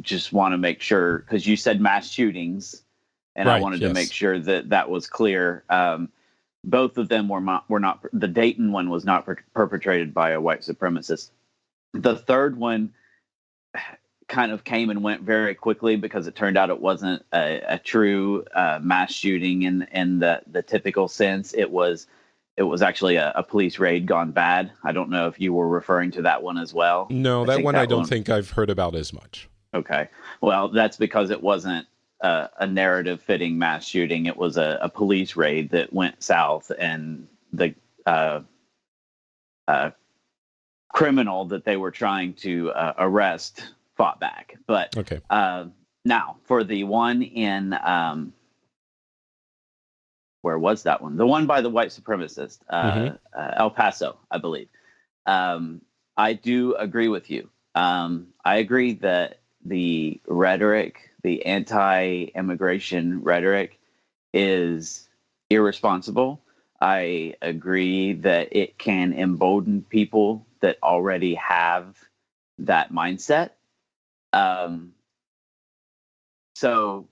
just want to make sure, because you said mass shootings, and right, I wanted to make sure that was clear. Both of them were not. The Dayton one was not perpetrated by a white supremacist. The third one, kind of came and went very quickly because it turned out it wasn't a true mass shooting in the typical sense. It was actually a police raid gone bad. I don't know if you were referring to that one as well. No, that one I don't think I've heard about as much. Okay. Well, that's because it wasn't a narrative-fitting mass shooting. It was a police raid that went south, and the criminal that they were trying to arrest fought back. But okay. Now, for the one in... where was that one? The one by the white supremacist, El Paso, I believe. I do agree with you. I agree that the rhetoric, the anti-immigration rhetoric, is irresponsible. I agree that it can embolden people that already have that mindset. So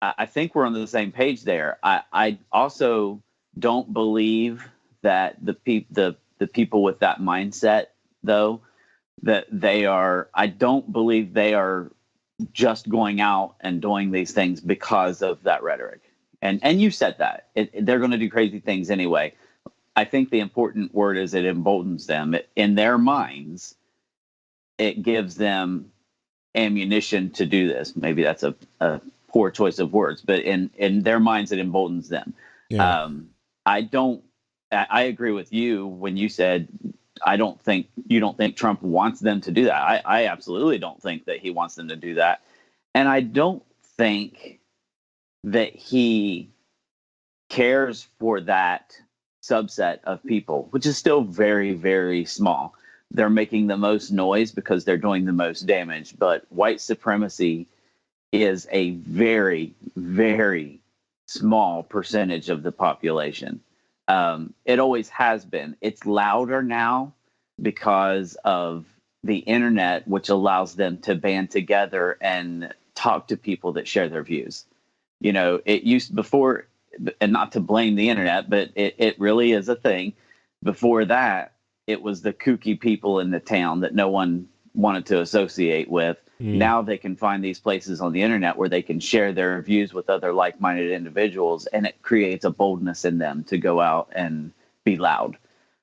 I think we're on the same page there. I also don't believe that the people with that mindset, though, that they are, I don't believe they are just going out and doing these things because of that rhetoric. And you said that. They're going to do crazy things anyway. I think the important word is it emboldens them. In their minds, it gives them ammunition to do this. Maybe that's a poor choice of words, but in their minds, it emboldens them. Yeah. I agree with you when you said, you don't think Trump wants them to do that. I absolutely don't think that he wants them to do that. And I don't think that he cares for that subset of people, which is still very, very small. They're making the most noise because they're doing the most damage. But white supremacy is a very, very small percentage of the population. It always has been. It's louder now because of the internet, which allows them to band together and talk to people that share their views. You know, it used before, and not to blame the internet, but it really is a thing. Before that, it was the kooky people in the town that no one wanted to associate with. Now they can find these places on the internet where they can share their views with other like-minded individuals, and it creates a boldness in them to go out and be loud.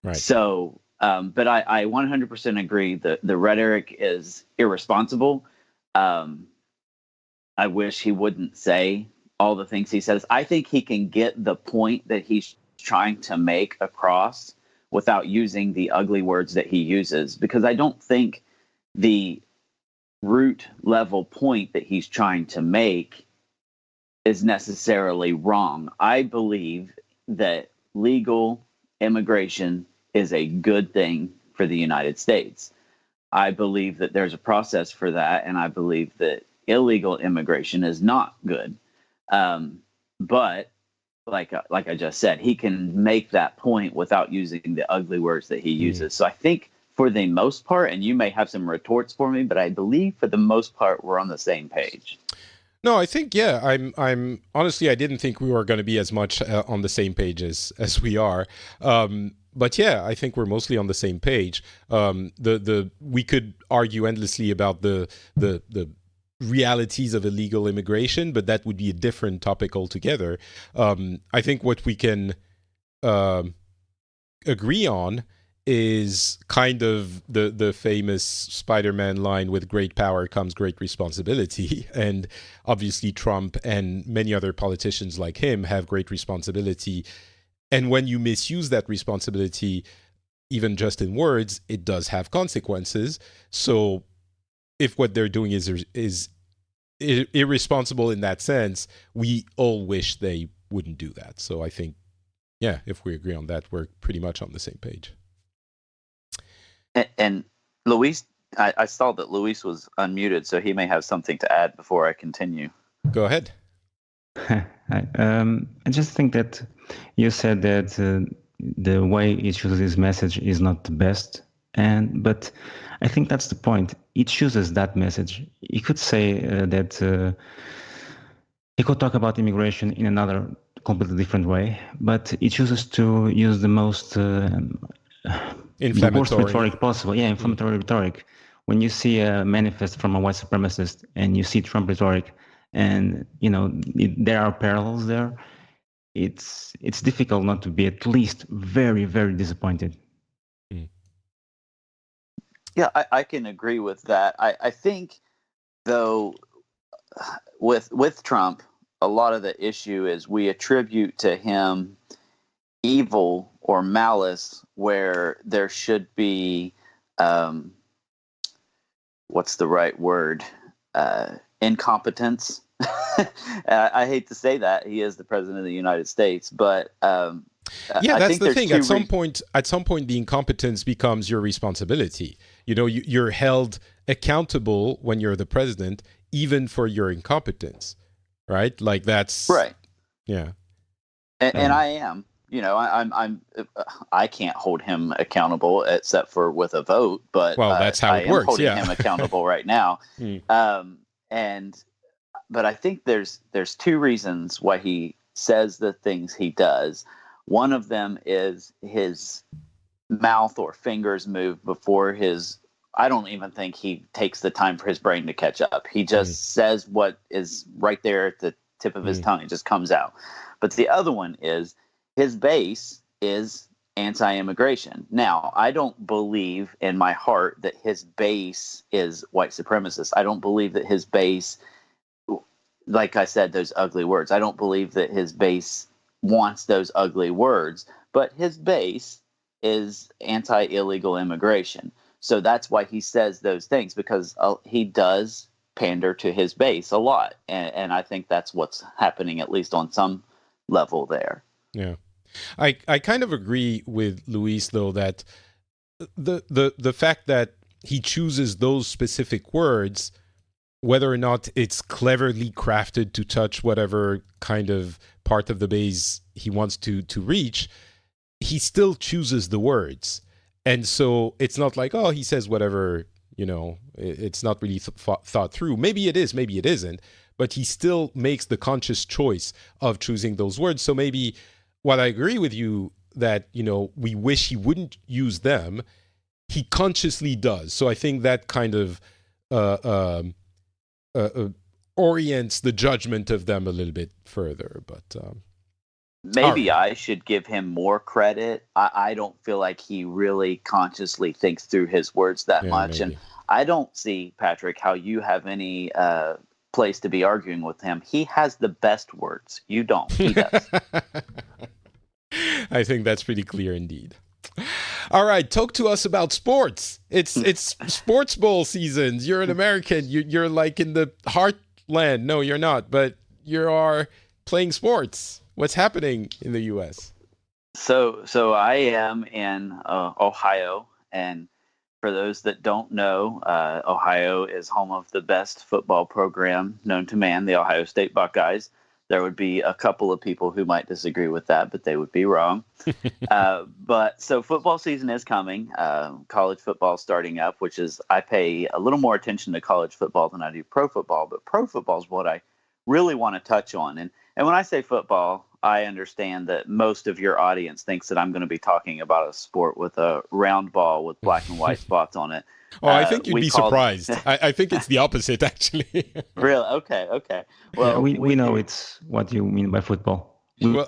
Right. So, but I 100% agree that the rhetoric is irresponsible. I wish he wouldn't say all the things he says. I think he can get the point that he's trying to make across without using the ugly words that he uses, because I don't think the root level point that he's trying to make is necessarily wrong. I believe that legal immigration is a good thing for the United States. I believe that there's a process for that, and I believe that illegal immigration is not good. But like I just said, he can make that point without using the ugly words that he uses. So I think for the most part, and you may have some retorts for me, but I believe for the most part, we're on the same page. No, I think, yeah, I'm honestly, I didn't think we were going to be as much on the same page as we are. But yeah, I think we're mostly on the same page. We could argue endlessly about the realities of illegal immigration, but that would be a different topic altogether. I think what we can agree on is kind of the famous Spider-Man line, with great power comes great responsibility. And obviously Trump and many other politicians like him have great responsibility. And when you misuse that responsibility, even just in words, it does have consequences. So if what they're doing is irresponsible in that sense, we all wish they wouldn't do that. So I think, yeah, if we agree on that, we're pretty much on the same page. And Luís, I saw that Luís was unmuted, so he may have something to add before I continue. Go ahead. I just think that you said that the way he chooses his message is not the best, but I think that's the point. He chooses that message. He could say that he could talk about immigration in another completely different way, but he chooses to use the most inflammatory rhetoric possible. Yeah, inflammatory rhetoric, when you see a manifest from a white supremacist and you see Trump rhetoric, and there are parallels there, it's difficult not to be at least very, very disappointed. Yeah, I can agree with that. I think, though, with Trump, a lot of the issue is we attribute to him evil or malice where there should be, what's the right word? Incompetence. I hate to say that. He is the president of the United States, but yeah, that's the thing. At some point, the incompetence becomes your responsibility. You're held accountable when you're the president, even for your incompetence, right? Like that's right. Yeah, and I am. I can't hold him accountable except for with a vote. But that's how it works. I am holding him accountable right now. But I think there's two reasons why he says the things he does. One of them is his mouth or fingers move before his. I don't even think he takes the time for his brain to catch up. He just says what is right there at the tip of his tongue. It just comes out. But the other one is his base is anti-immigration. Now, I don't believe in my heart that his base is white supremacist. I don't believe that his base, like I said, those ugly words. I don't believe that his base wants those ugly words. But his base is anti-illegal immigration. So that's why he says those things, because he does pander to his base a lot. And I think that's what's happening, at least on some level there. Yeah. I kind of agree with Luís, though, that the fact that he chooses those specific words, whether or not it's cleverly crafted to touch whatever kind of part of the base he wants to reach, he still chooses the words. And so it's not like, he says whatever, it's not really thought through. Maybe it is, maybe it isn't, but he still makes the conscious choice of choosing those words. So maybe while I agree with you that, we wish he wouldn't use them, he consciously does. So I think that kind of orients the judgment of them a little bit further. But maybe I should give him more credit. I don't feel like he really consciously thinks through his words that much. Maybe. And I don't see, Patrick, how you have any place to be arguing with him. He has the best words. You don't. He does. I think that's pretty clear indeed. All right, talk to us about sports. It's sports bowl seasons. You're an American. You're like in the heartland. No, you're not, but you are playing sports. What's happening in the U.S.? So I am in Ohio, and for those that don't know, Ohio is home of the best football program known to man, the Ohio State Buckeyes. There would be a couple of people who might disagree with that, but they would be wrong. But so football season is coming. College football starting up, which is, I pay a little more attention to college football than I do pro football, but pro football is what I really want to touch on. And when I say football, I understand that most of your audience thinks that I'm going to be talking about a sport with a round ball with black and white spots on it. Oh, I think you'd be surprised. I think it's the opposite, actually. Really? Okay. Well, yeah, we know it's what you mean by football. Do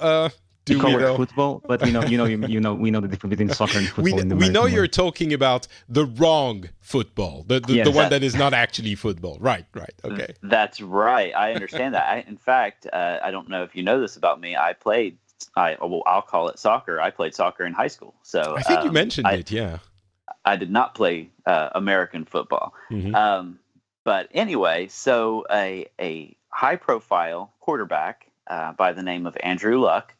we know football? But we know the difference between soccer and football. We know you're talking about the wrong football, the one that is not actually football. Right. Okay. That's right. I understand that. In fact, I don't know if you know this about me. I'll call it soccer. I played soccer in high school. So I think you mentioned it. Yeah. I did not play American football. Mm-hmm. But anyway, so a high-profile quarterback by the name of Andrew Luck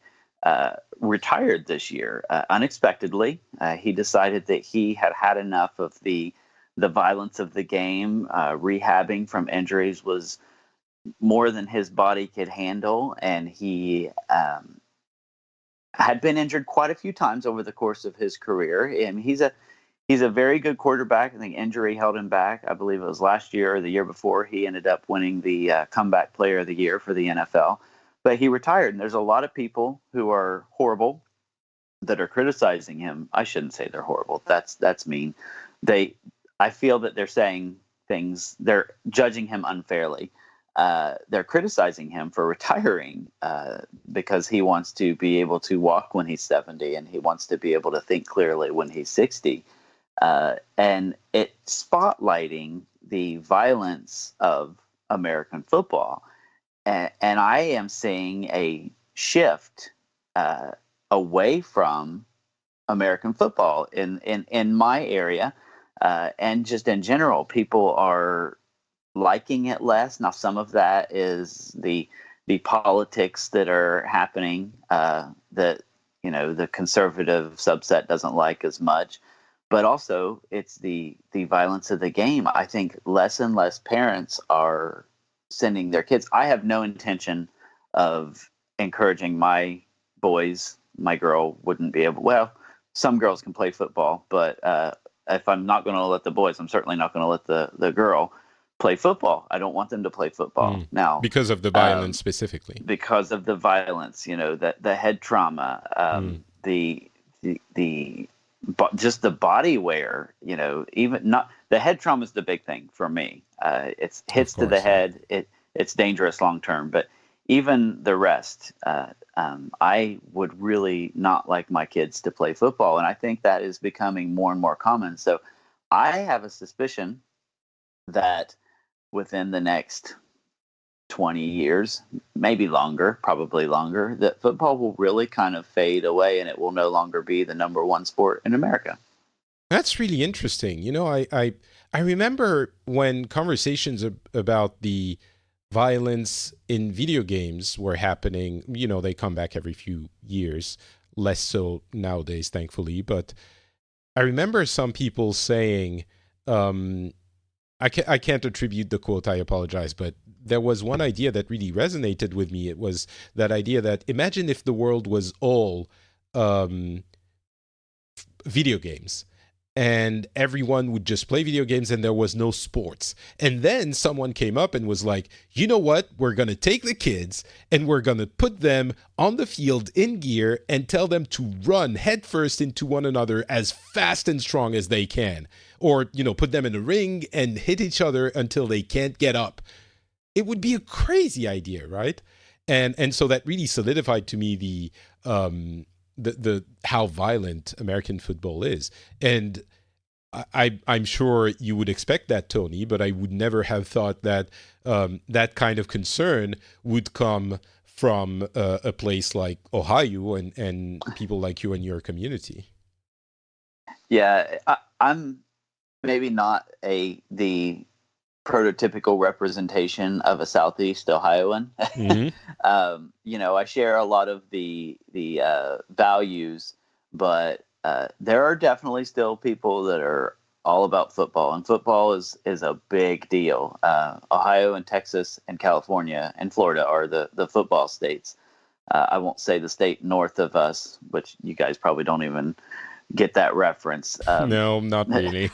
retired this year unexpectedly. He decided that he had enough of the violence of the game. Rehabbing from injuries was more than his body could handle, and he had been injured quite a few times over the course of his career. And he's a very good quarterback. I think injury held him back. I believe it was last year or the year before he ended up winning the comeback player of the year for the NFL. But he retired, and there's a lot of people who are horrible that are criticizing him. I shouldn't say they're horrible. That's mean. I feel that they're saying things, they're judging him unfairly. They're criticizing him for retiring because he wants to be able to walk when he's 70 and he wants to be able to think clearly when he's 60. And it's spotlighting the violence of American football. And I am seeing a shift away from American football in my area. And just in general, people are liking it less. Now, some of that is the politics that are happening that, you know, the conservative subset doesn't like as much. But also, it's the violence of the game. I think less and less parents are sending their kids. I have no intention of encouraging my boys. My girl wouldn't be able. Well, some girls can play football, but if I'm not going to let the boys, I'm certainly not going to let the girl play football. I don't want them to play football now because of the violence specifically. Because of the violence, you know, the head trauma, but just the body wear, you know, even not the head trauma is the big thing for me. It's hits to the head. It's dangerous long term, but even the rest, I would really not like my kids to play football. And I think that is becoming more and more common. So I have a suspicion that within the next 20 years, maybe longer, probably longer, that football will really kind of fade away and it will no longer be the number one sport in America. That's really interesting. You know, I remember when conversations about the violence in video games were happening, you know, they come back every few years, less so nowadays, thankfully. But I remember some people saying, I can't attribute the quote, I apologize, but there was one idea that really resonated with me. It was that idea that imagine if the world was all video games and everyone would just play video games and there was no sports. And then someone came up and was like, you know what? We're going to take the kids and we're going to put them on the field in gear and tell them to run headfirst into one another as fast and strong as they can. Or, you know, put them in a ring and hit each other until they can't get up. It would be a crazy idea, right? And so that really solidified to me the how violent American football is. And I'm sure you would expect that, Tony, but I would never have thought that that kind of concern would come from a place like Ohio and people like you and your community. Yeah, I'm maybe not the prototypical representation of a Southeast Ohioan. Mm-hmm. You know, I share a lot of the values, but there are definitely still people that are all about football, and football is a big deal. Ohio and Texas and California and Florida are the football states. I won't say the state north of us, which you guys probably don't even get that reference. No, not really.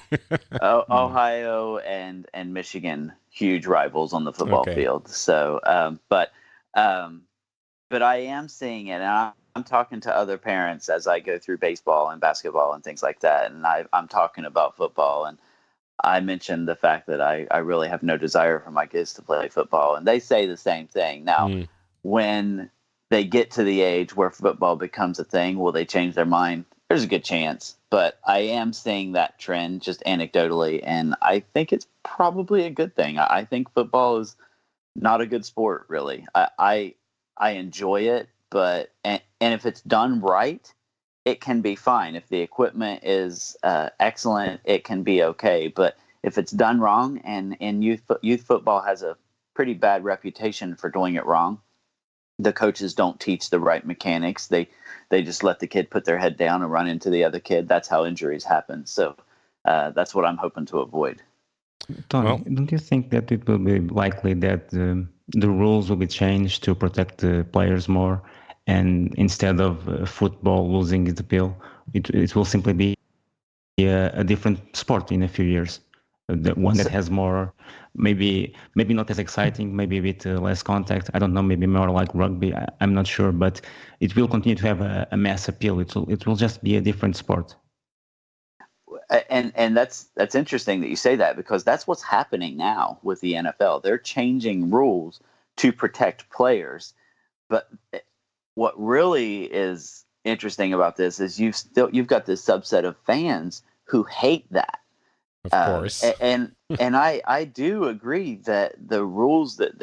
Ohio and Michigan, huge rivals on the football field. So, but I am seeing it, and I'm talking to other parents as I go through baseball and basketball and things like that, and I'm talking about football, and I mentioned the fact that I really have no desire for my kids to play football, and they say the same thing. Now, when they get to the age where football becomes a thing, will they change their mind? There's a good chance, but I am seeing that trend just anecdotally, and I think it's probably a good thing. I think football is not a good sport, really. I enjoy it, but and if it's done right, it can be fine. If the equipment is excellent, it can be okay. But if it's done wrong, and youth football has a pretty bad reputation for doing it wrong, the coaches don't teach the right mechanics. They just let the kid put their head down and run into the other kid. That's how injuries happen. So that's what I'm hoping to avoid. Tony, don't you think that it will be likely that the rules will be changed to protect the players more, and instead of football losing its appeal, it will simply be a different sport in a few years? The one that has more, maybe not as exciting, maybe a bit less contact. I don't know, maybe more like rugby. I'm not sure, but it will continue to have a mass appeal. It will just be a different sport. And that's interesting that you say that, because that's what's happening now with the NFL. They're changing rules to protect players. But what really is interesting about this is you've got this subset of fans who hate that. Of course. And I do agree that the rules that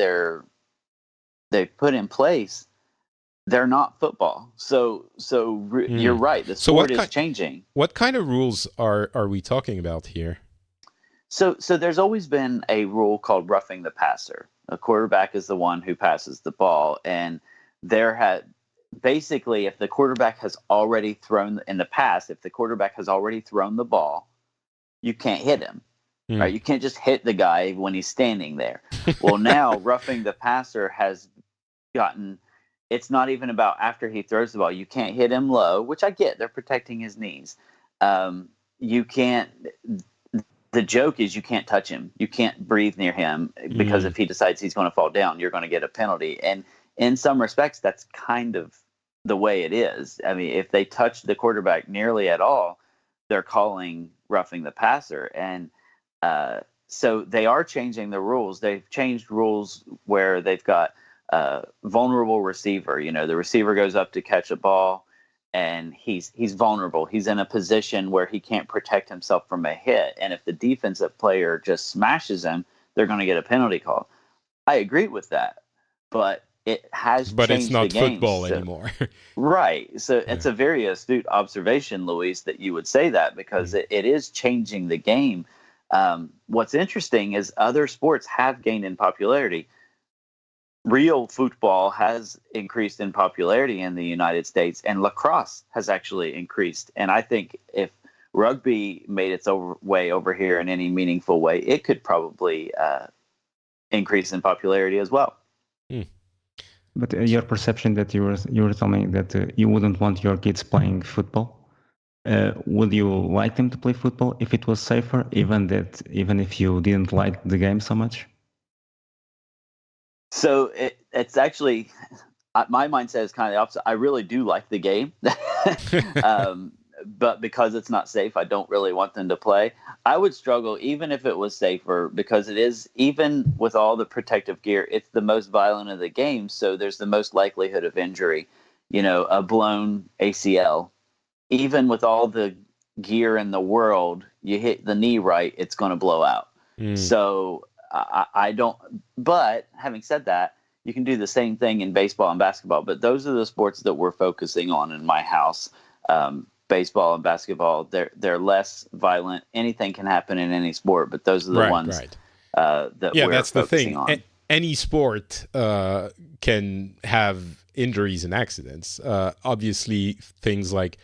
they've put in place, they're not football. So you're right. The sport is changing. What kind of rules are we talking about here? So there's always been a rule called roughing the passer. A quarterback is the one who passes the ball, and basically, if the quarterback has already thrown in the past, if the quarterback has already thrown the ball, you can't hit him. Right? You can't just hit the guy when he's standing there. Well, now roughing the passer has gotten. It's not even about after he throws the ball. You can't hit him low, which I get. They're protecting his knees. You can't. The joke is you can't touch him. You can't breathe near him, because if he decides he's going to fall down, you're going to get a penalty. And in some respects, that's kind of the way it is. I mean, if they touch the quarterback nearly at all, they're calling roughing the passer. And so they are changing the rules. They've changed rules where they've got vulnerable receiver. The receiver goes up to catch a ball, and he's vulnerable. He's in a position where he can't protect himself from a hit. And if the defensive player just smashes him, they're going to get a penalty call. I agree with that, but it has changed the game. But it's not football anymore. Right. So it's a very astute observation, Luís, that you would say that, because it is changing the game. What's interesting is other sports have gained in popularity. Real football has increased in popularity in the United States, and lacrosse has actually increased. And I think if rugby made its way over here in any meaningful way, it could probably increase in popularity as well. But your perception that you were telling me that you wouldn't want your kids playing football. Would you like them to play football if it was safer, even if you didn't like the game so much? So it's actually, my mindset is kind of the opposite. I really do like the game, but because it's not safe, I don't really want them to play. I would struggle even if it was safer, because it is, even with all the protective gear, it's the most violent of the game. So there's the most likelihood of injury, a blown ACL. Even with all the gear in the world, you hit the knee right, it's going to blow out. So I don't, but having said that, you can do the same thing in baseball and basketball, but those are the sports that we're focusing on in my house. Baseball and basketball, they're less violent. Anything can happen in any sport, but those are the ones that we're that's focusing the on. thing. Any sport can have injuries and accidents. Obviously, things like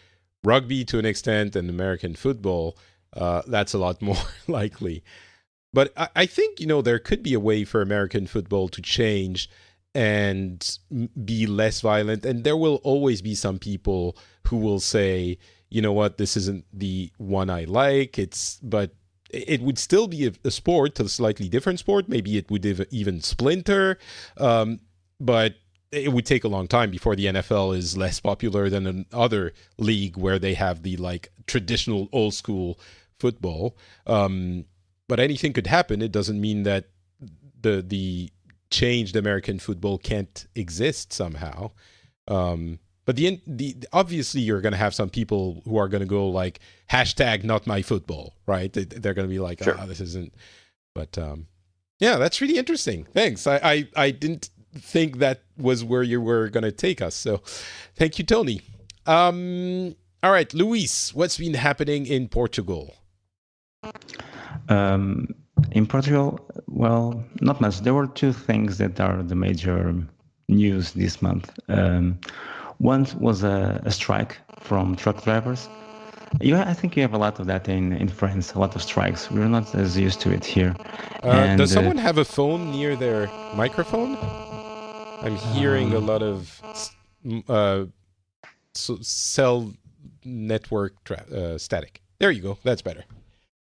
rugby to an extent and American football, that's a lot more likely. But I think, there could be a way for American football to change and be less violent. And there will always be some people who will say, you know what, this isn't the one I like. But it would still be a sport, a slightly different sport. Maybe it would even splinter. But it would take a long time before the NFL is less popular than another league where they have the traditional old school football. But anything could happen. It doesn't mean that the changed American football can't exist somehow. But obviously you're going to have some people who are going to go #NotMyFootball, right? They're going to be like, sure. This isn't. But that's really interesting. Thanks. I didn't think that was where you were going to take us. So thank you, Tony. All right, Luís, what's been happening in Portugal? In Portugal, well, not much. There were two things that are the major news this month. One was a strike from truck drivers. I think you have a lot of that in France, a lot of strikes. We're not as used to it here. Does someone have a phone near their microphone? I'm hearing a lot of cell network static. There you go. That's better.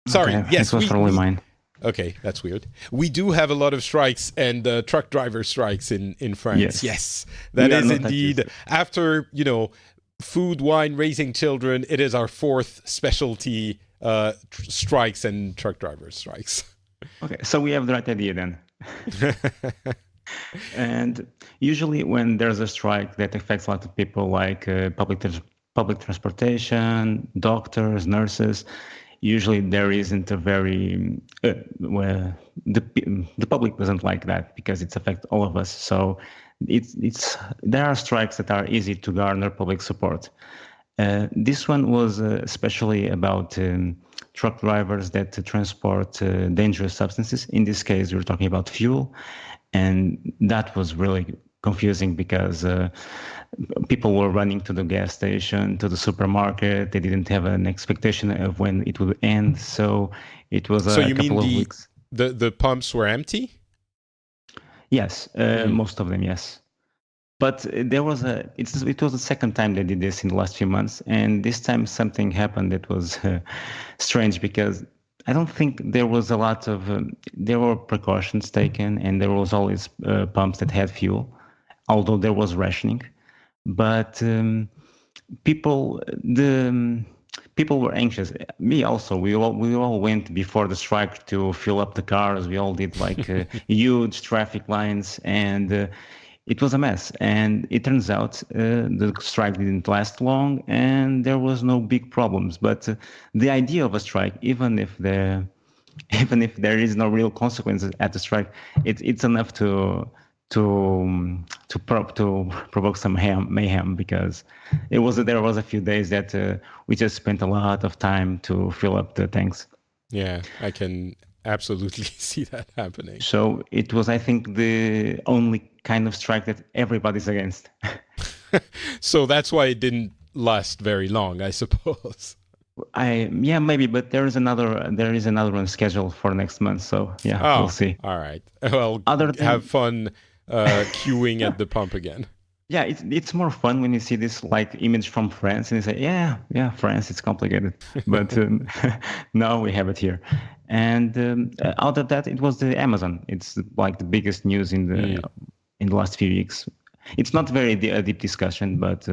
Sorry. Okay, yes, this was probably mine. Okay, that's weird. We do have a lot of strikes and truck driver strikes in France. Yes, that is indeed. After, food, wine, raising children, it is our fourth specialty strikes and truck drivers strikes. Okay, so we have the right idea then. And usually when there's a strike that affects a lot of people, like public transportation, doctors, nurses, usually there isn't a very well, the public doesn't like that because it affects all of us. So it's there are strikes that are easy to garner public support. This one was especially about truck drivers that transport dangerous substances. In this case, we're talking about fuel, and that was really confusing because people were running to the gas station, to the supermarket. They didn't have an expectation of when it would end, so it was a couple of weeks. The pumps were empty? Yes, most of them, yes. But it was the second time they did this in the last few months, and this time something happened that was strange because I don't think there was a lot of there were precautions taken, and there was always pumps that had fuel, although there was rationing. But people were anxious. Me also. We all went before the strike to fill up the cars. We all did like huge traffic lines, and it was a mess. And it turns out the strike didn't last long, and there was no big problems. But the idea of a strike, even if there is no real consequences at the strike, it's enough to provoke some mayhem because there was a few days that we just spent a lot of time to fill up the tanks. Yeah, I can absolutely see that happening. So it was, I think, the only kind of strike that everybody's against. So that's why it didn't last very long, I suppose. Maybe, but there is another one scheduled for next month. So we'll see. All right. Well, have fun queuing at the pump again. Yeah, it's more fun when you see this like image from France and you say, yeah, France, it's complicated, but now we have it here. And out of that, it was the Amazon. It's like the biggest news in the last few weeks. It's not very a deep discussion, but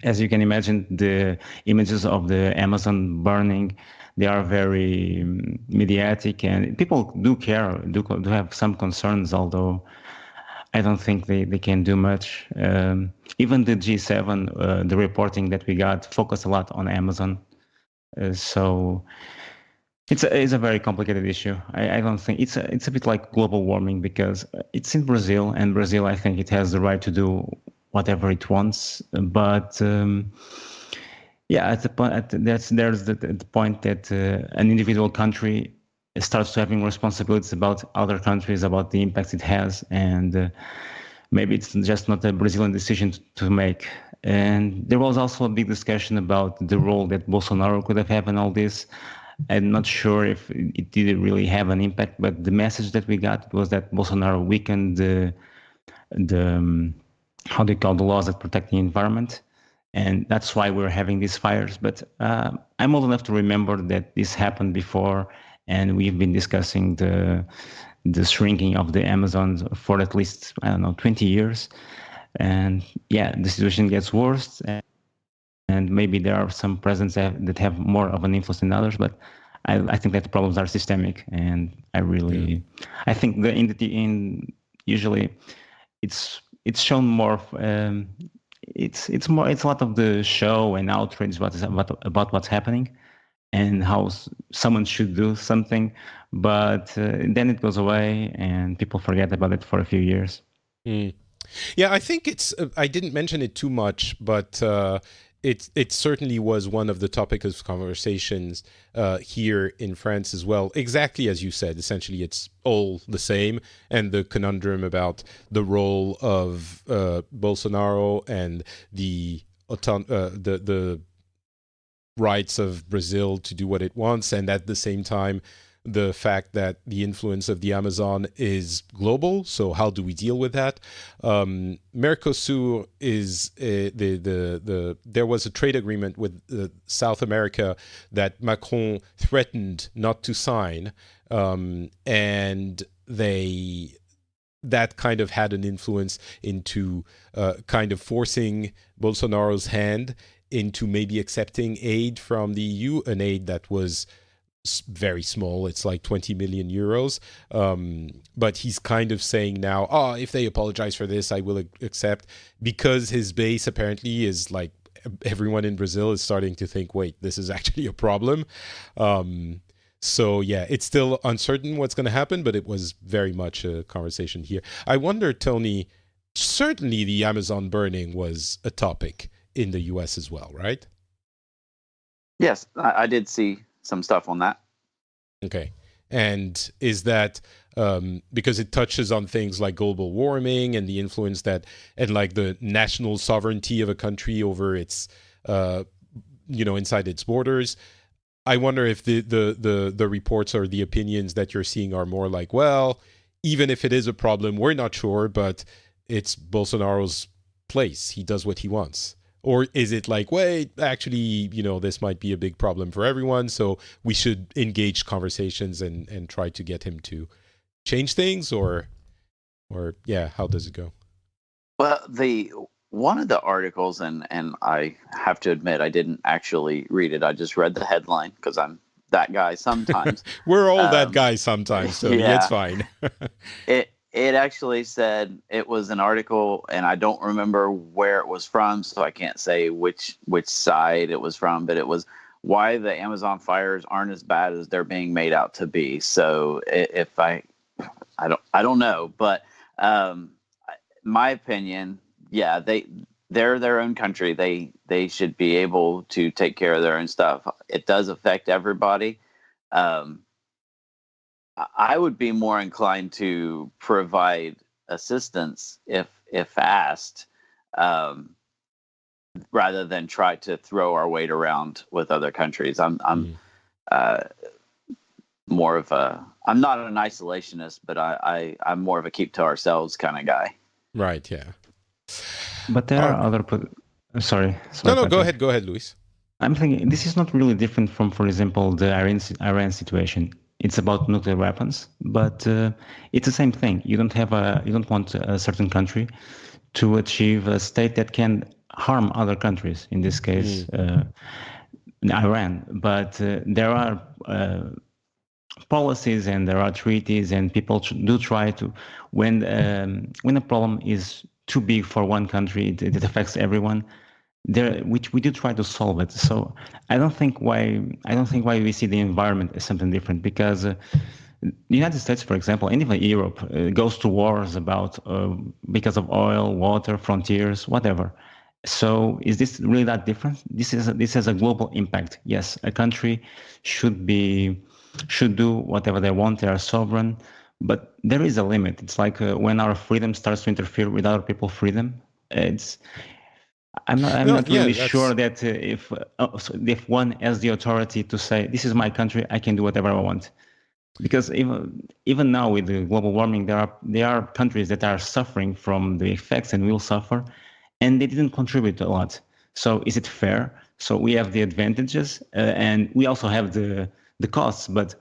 as you can imagine, the images of the Amazon burning, they are very mediatic, and people do care, do have some concerns, although I don't think they can do much. Even the G7, the reporting that we got focused a lot on Amazon. So it's a very complicated issue. I don't think it's a bit like global warming because it's in Brazil, and Brazil, I think it has the right to do whatever it wants. But at the point, there's the point that an individual country starts to having responsibilities about other countries, about the impacts it has, and maybe it's just not a Brazilian decision to make. And there was also a big discussion about the role that Bolsonaro could have had in all this. I'm not sure if it did really have an impact, but the message that we got was that Bolsonaro weakened the how they call the laws that protect the environment. And that's why we're having these fires. But I'm old enough to remember that this happened before, and we've been discussing the shrinking of the Amazon for at least, 20 years. And the situation gets worse. And maybe there are some presidents that have more of an influence than others, but I think that the problems are systemic. And I think usually it's shown more. It's a lot of the show and outrage about what's happening and how someone should do something, but then it goes away and people forget about it for a few years. Yeah, I think it's. I didn't mention it too much, but it certainly was one of the topics of conversations here in France as well. Exactly as you said. Essentially, it's all the same, and the conundrum about the role of Bolsonaro and the rights of Brazil to do what it wants, and at the same time, the fact that the influence of the Amazon is global. So how do we deal with that? Mercosur is there was a trade agreement with South America that Macron threatened not to sign, and that kind of had an influence into kind of forcing Bolsonaro's hand into maybe accepting aid from the EU, an aid that was very small. It's like 20 million euros. But he's kind of saying now, if they apologize for this, I will accept, because his base apparently is like, everyone in Brazil is starting to think, wait, this is actually a problem. So yeah, it's still uncertain what's going to happen, but it was very much a conversation here. I wonder, Tony, certainly the Amazon burning was a topic in the US as well, right? Yes, I did see some stuff on that. Okay. And is that because it touches on things like global warming and the influence that, and like the national sovereignty of a country over its, inside its borders? I wonder if the reports or the opinions that you're seeing are more like, well, even if it is a problem, we're not sure, but it's Bolsonaro's place. He does what he wants. Or is it like, wait, actually, this might be a big problem for everyone, so we should engage conversations and try to get him to change things? Or yeah, how does it go? Well, one of the articles, and I have to admit, I didn't actually read it. I just read the headline because I'm that guy sometimes. We're all that guy sometimes, so yeah. It's fine. It actually said, it was an article, and I don't remember where it was from, so I can't say which side it was from, but it was why the Amazon fires aren't as bad as they're being made out to be. So if I don't know, but my opinion, yeah, they're their own country. They should be able to take care of their own stuff. It does affect everybody. I would be more inclined to provide assistance if asked, rather than try to throw our weight around with other countries. I'm more of I'm not an isolationist, but I'm more of a keep to ourselves kind of guy. Right. Yeah. But there are other. Sorry. No. Go ahead, Luís. I'm thinking this is not really different from, for example, the Iran situation. It's about nuclear weapons, but it's the same thing. You don't want a certain country to achieve a state that can harm other countries. In this case, Iran. But there are policies and there are treaties, and people do try to. When a problem is too big for one country, it affects everyone. We do try to solve it. So I don't think why we see the environment as something different, because the United States, for example, and even Europe goes to wars because of oil, water, frontiers, whatever. So is this really that different? This has a global impact. Yes, a country should do whatever they want. They are sovereign, but there is a limit. It's like when our freedom starts to interfere with other people's freedom. I'm not really sure that if one has the authority to say, this is my country, I can do whatever I want. Because even now with the global warming, there are countries that are suffering from the effects and will suffer, and they didn't contribute a lot. So is it fair? So we have the advantages, and we also have the costs, but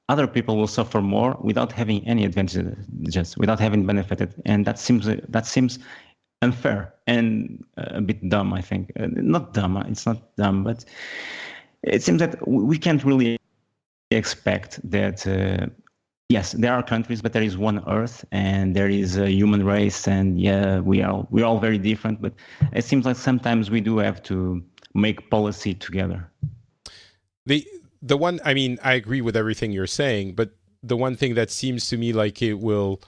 other people will suffer more without having any advantages, without having benefited, and that seems unfair and a bit dumb, I think. Not dumb, it's not dumb, but it seems that we can't really expect that, yes, there are countries, but there is one Earth and there is a human race, and yeah, we're all very different, but it seems like sometimes we do have to make policy together. The one, I mean, I agree with everything you're saying, but the one thing that seems to me like it will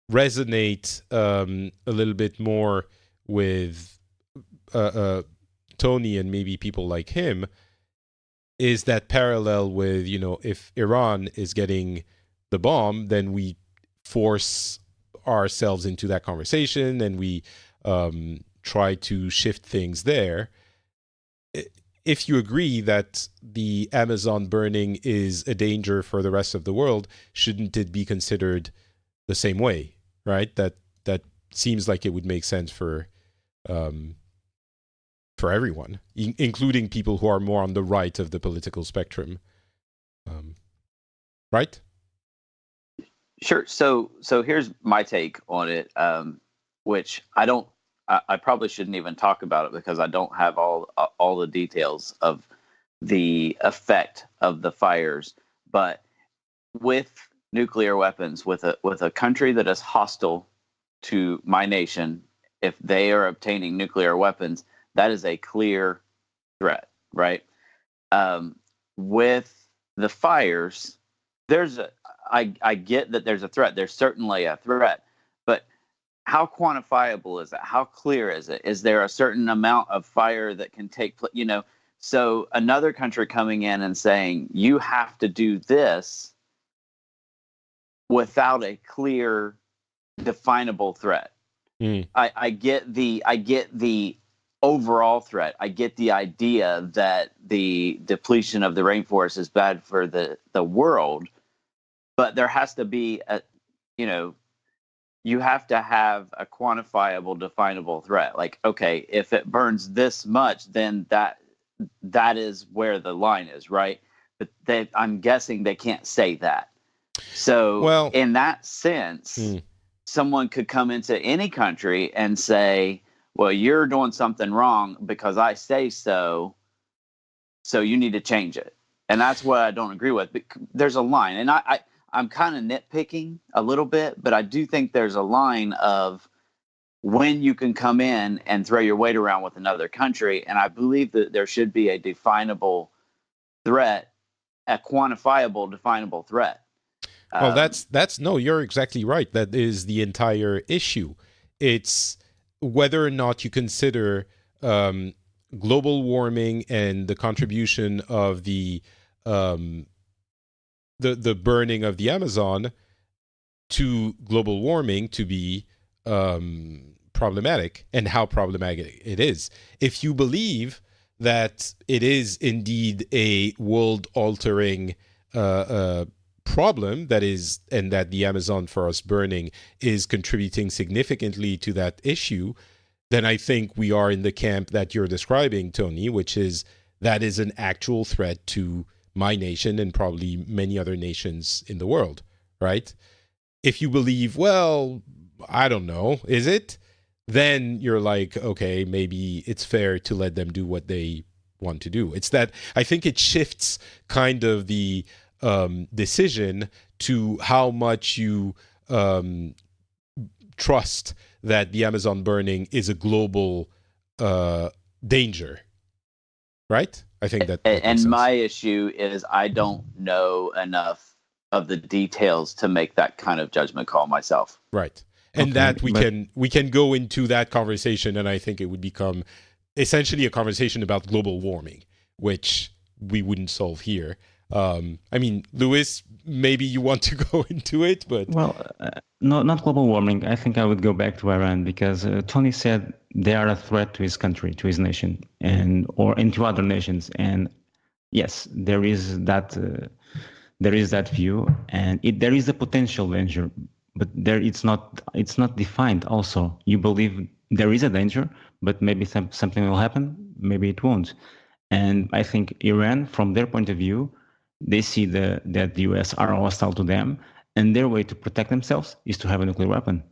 resonate a little bit more with Tony and maybe people like him is that parallel with, if Iran is getting the bomb, then we force ourselves into that conversation and we try to shift things there. If you agree that the Amazon burning is a danger for the rest of the world, shouldn't it be considered the same way? Right, that seems like it would make sense for everyone, including people who are more on the right of the political spectrum, right? Sure. So here's my take on it, which I don't I probably shouldn't even talk about it because I don't have all the details of the effect of the fires. But with nuclear weapons, with a country that is hostile to my nation, if they are obtaining nuclear weapons, that is a clear threat, right? With the fires, I get that there's a threat. There's certainly a threat, but how quantifiable is that? How clear is it? Is there a certain amount of fire that can take place? So another country coming in and saying you have to do this without a clear, definable threat. I get the overall threat. I get the idea that the depletion of the rainforest is bad for the world, but there has to be you have to have a quantifiable, definable threat. Like, okay, if it burns this much, then that is where the line is, right? But I'm guessing they can't say that. So in that sense, someone could come into any country and say, well, you're doing something wrong because I say so, so you need to change it. And that's what I don't agree with. There's a line, and I'm kind of nitpicking a little bit, but I do think there's a line of when you can come in and throw your weight around with another country. And I believe that there should be a definable threat, a quantifiable, definable threat. Well, no, you're exactly right. That is the entire issue. It's whether or not you consider global warming and the contribution of the burning of the Amazon to global warming to be problematic, and how problematic it is. If you believe that it is indeed a world-altering problem and that the Amazon forest burning is contributing significantly to that issue, then I think we are in the camp that you're describing, Tony, which is that is an actual threat to my nation and probably many other nations in the world, right? If you believe, well, I don't know, is it? Then you're like, okay, maybe it's fair to let them do what they want to do. It's that I think it shifts kind of the decision to how much you trust that the Amazon burning is a global danger, right? I think that and my issue is I don't know enough of the details to make that kind of judgment call myself. Right. And that we can go into that conversation, and I think it would become essentially a conversation about global warming, which we wouldn't solve here. I mean, Luís, maybe you want to go into it, but no, not global warming. I think I would go back to Iran because Tony said they are a threat to his country, to his nation, and to other nations. And yes, there is that view, and there is a potential danger, but it's not defined. Also, you believe there is a danger, but maybe something will happen, maybe it won't. And I think Iran, from their point of view, they see that the US are hostile to them, and their way to protect themselves is to have a nuclear weapon.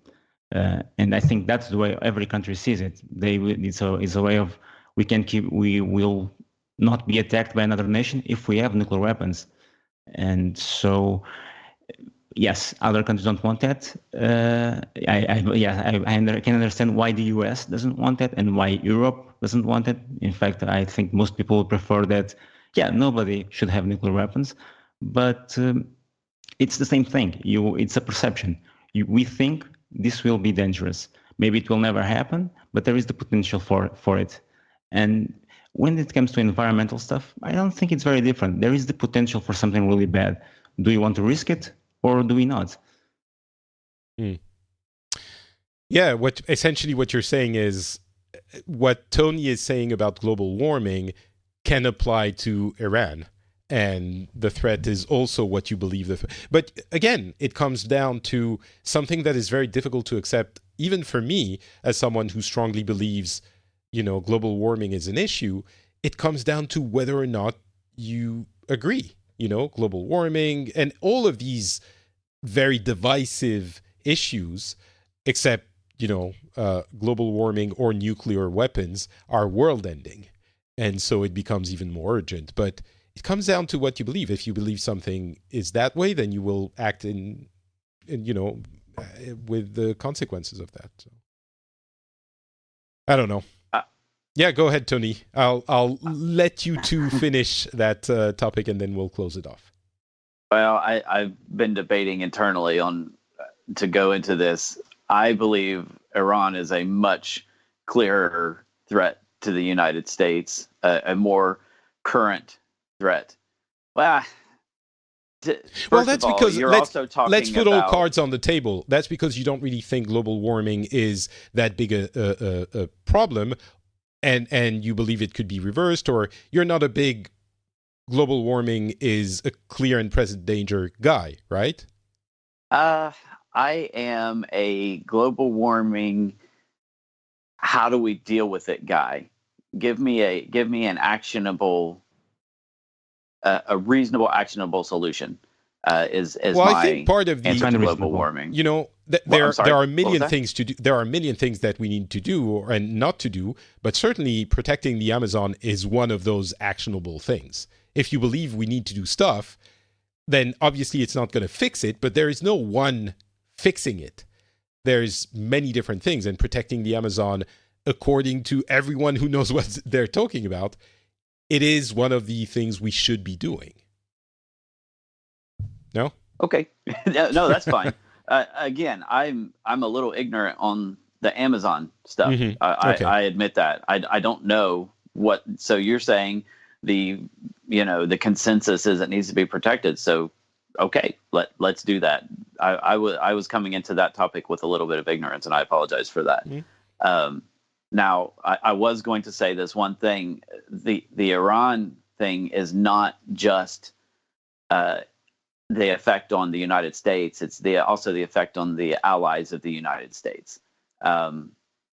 And I think that's the way every country sees it. It's a way of we will not be attacked by another nation if we have nuclear weapons. And so, yes, other countries don't want that. I can understand why the US doesn't want that and why Europe doesn't want it. In fact, I think most people prefer that. Yeah, nobody should have nuclear weapons, but it's the same thing. It's a perception. We think this will be dangerous. Maybe it will never happen, but there is the potential for it. And when it comes to environmental stuff, I don't think it's very different. There is the potential for something really bad. Do we want to risk it or do we not? Yeah, essentially what you're saying is what Tony is saying about global warming can apply to Iran, and the threat is also what you believe. But again, it comes down to something that is very difficult to accept, even for me, as someone who strongly believes, global warming is an issue. It comes down to whether or not you agree. Global warming and all of these very divisive issues, except global warming or nuclear weapons are world-ending. And so it becomes even more urgent. But it comes down to what you believe. If you believe something is that way, then you will act with the consequences of that. So, I don't know. Yeah, go ahead, Tony. I'll let you two finish that topic, and then we'll close it off. Well, I've been debating internally on to go into this. I believe Iran is a much clearer threat to the United States, a more current threat. Well, that's because let's put all cards on the table. That's because you don't really think global warming is that big a problem. And you believe it could be reversed, or you're not a big global warming is a clear and present danger guy, right? I am a global warming, how do we deal with it guy. Give me an actionable, a reasonable actionable solution. I think part of the answer to global warming. There are a million things to do. There are a million things that we need to do and not to do, but certainly protecting the Amazon is one of those actionable things. If you believe we need to do stuff, then obviously it's not going to fix it, but there is no one fixing it. There's many different things, and protecting the Amazon, according to everyone who knows what they're talking about, it is one of the things we should be doing. No? Okay. No, that's fine. Again, I'm a little ignorant on the Amazon stuff. Mm-hmm. I admit that. I don't know what. So you're saying the consensus is it needs to be protected. So okay, let's do that. I was coming into that topic with a little bit of ignorance, and I apologize for that. Mm-hmm. Now I was going to say this one thing. The Iran thing is not just the effect on the United States. It's also the effect on the allies of the United States.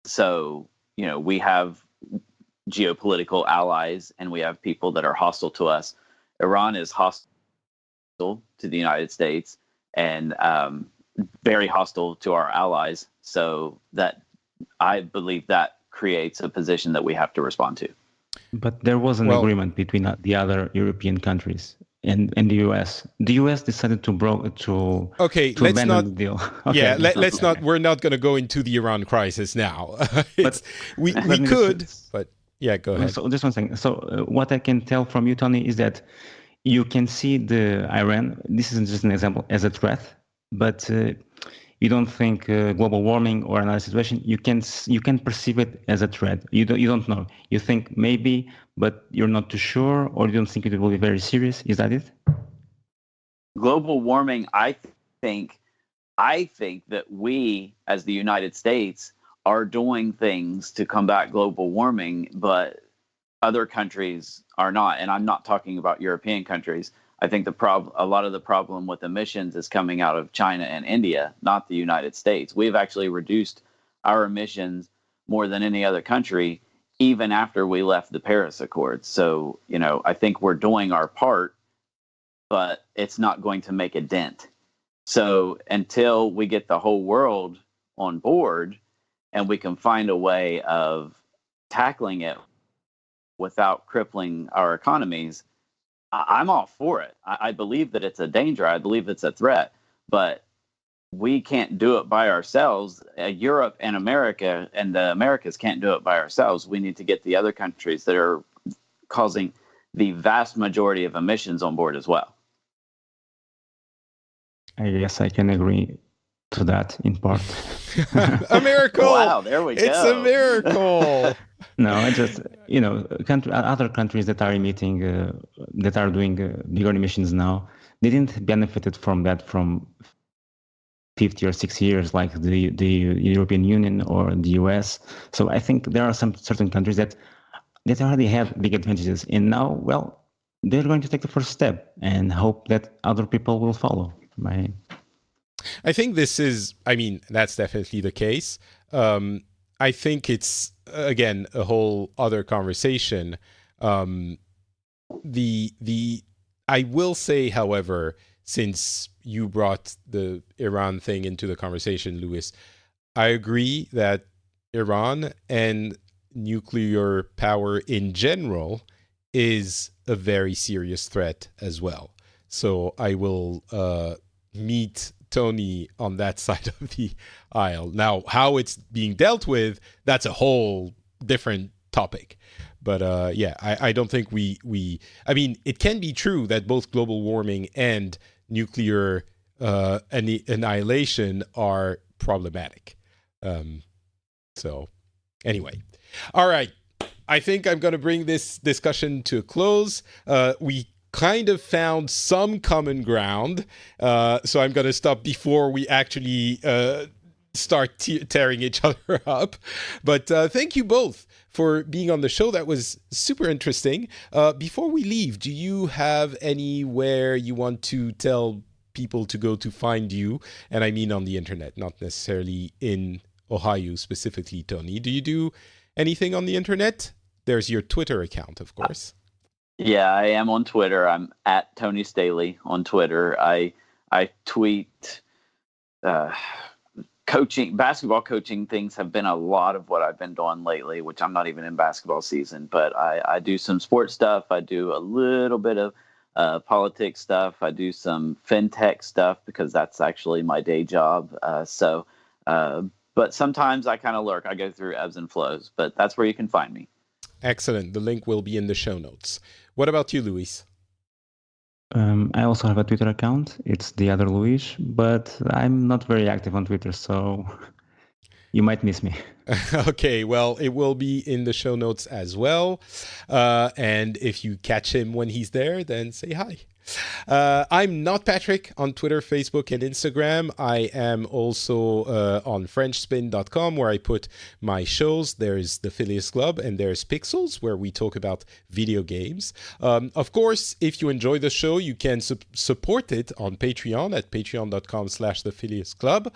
So, we have geopolitical allies, and we have people that are hostile to us. Iran is hostile to the United States and very hostile to our allies. So that I believe that creates a position that we have to respond to. But there was an agreement between the other European countries and the US. The US decided to abandon the deal. Okay. Yeah, let's not. We're not going to go into the Iran crisis now. We could, but yeah, go ahead. So just one thing. So what I can tell from you, Tony, is that you can see the Iran. This is just an example as a threat, but you don't think global warming or another situation. You can perceive it as a threat. You don't know. You think maybe, but you're not too sure, or you don't think it will be very serious. Is that it? Global warming, I think that we, as the United States, are doing things to combat global warming, but other countries are not. And I'm not talking about European countries. I think a lot of the problem with emissions is coming out of China and India, not the United States. We've actually reduced our emissions more than any other country, even after we left the Paris Accords. So, I think we're doing our part, but it's not going to make a dent. So until we get the whole world on board and we can find a way of tackling it without crippling our economies, I'm all for it. I believe that it's a danger. I believe it's a threat, but we can't do it by ourselves. Europe and America and the Americas can't do it by ourselves. We need to get the other countries that are causing the vast majority of emissions on board as well. I guess I can agree to that in part. A miracle! Wow, there we go. It's a miracle. No, I just, other countries that are emitting, that are doing bigger emissions now, they didn't benefited from that from 50 or 60 years, like the European Union or the US. So I think there are some certain countries that already had big advantages. And now, they're going to take the first step and hope that other people will follow. I think that's definitely the case. I think it's, again, a whole other conversation. I will say, however, since you brought the Iran thing into the conversation, Luís, I agree that Iran and nuclear power in general is a very serious threat as well. So I will meet Tony on that side of the aisle. Now, how it's being dealt with, that's a whole different topic. But yeah, I don't think I mean, it can be true that both global warming and nuclear annihilation are problematic. So anyway, all right. I think I'm going to bring this discussion to a close. We kind of found some common ground. So I'm going to stop before we actually start tearing each other up. But thank you both for being on the show. That was super interesting. Before we leave, do you have anywhere you want to tell people to go to find you? And I mean on the internet, not necessarily in Ohio specifically, Tony. Do you do anything on the internet? There's your Twitter account, of course. Yeah, I am on Twitter. I'm at Tony Staley on Twitter. I tweet coaching, basketball coaching things have been a lot of what I've been doing lately, which I'm not even in basketball season, but I do some sports stuff. I do a little bit of politics stuff. I do some fintech stuff because that's actually my day job. But sometimes I kind of lurk. I go through ebbs and flows, but that's where you can find me. Excellent. The link will be in the show notes. What about you, Luís? I also have a Twitter account. It's the other Luís, but I'm not very active on Twitter, so you might miss me. Okay, well, it will be in the show notes as well. And if you catch him when he's there, then say hi. I'm not Patrick on Twitter, Facebook, and Instagram. I am also on FrenchSpin.com, where I put my shows. There's the Phileas Club, and there's Pixels, where we talk about video games. Of course, if you enjoy the show, you can support it on Patreon at patreon.com/the Phileas Club.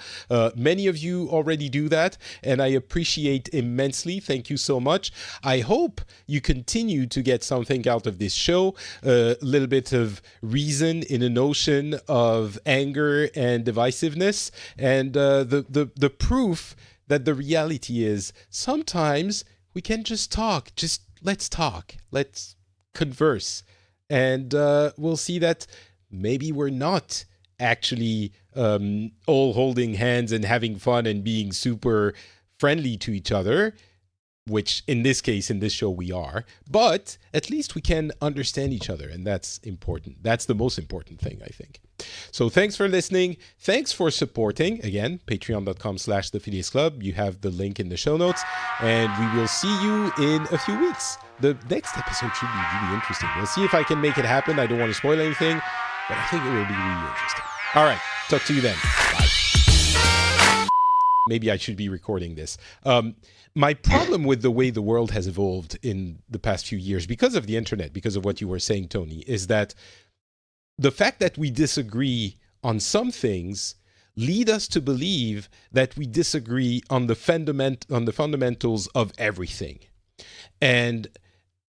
Many of you already do that, and I appreciate immensely. Thank you so much. I hope you continue to get something out of this show, a little bit of reason in an ocean of anger and divisiveness, and the proof that the reality is sometimes we can just talk. Just let's talk. Let's converse. And we'll see that maybe we're not actually all holding hands and having fun and being super friendly to each other, which in this case, in this show, we are. But at least we can understand each other, and that's important. That's the most important thing, I think. So thanks for listening. Thanks for supporting. Again, patreon.com/the Phileas Club. You have the link in the show notes, and we will see you in a few weeks. The next episode should be really interesting. We'll see if I can make it happen. I don't want to spoil anything, but I think it will be really interesting. All right. Talk to you then. Bye. Maybe I should be recording this. My problem with the way the world has evolved in the past few years, because of the internet, because of what you were saying, Tony, is that the fact that we disagree on some things lead us to believe that we disagree on the fundamentals of everything. And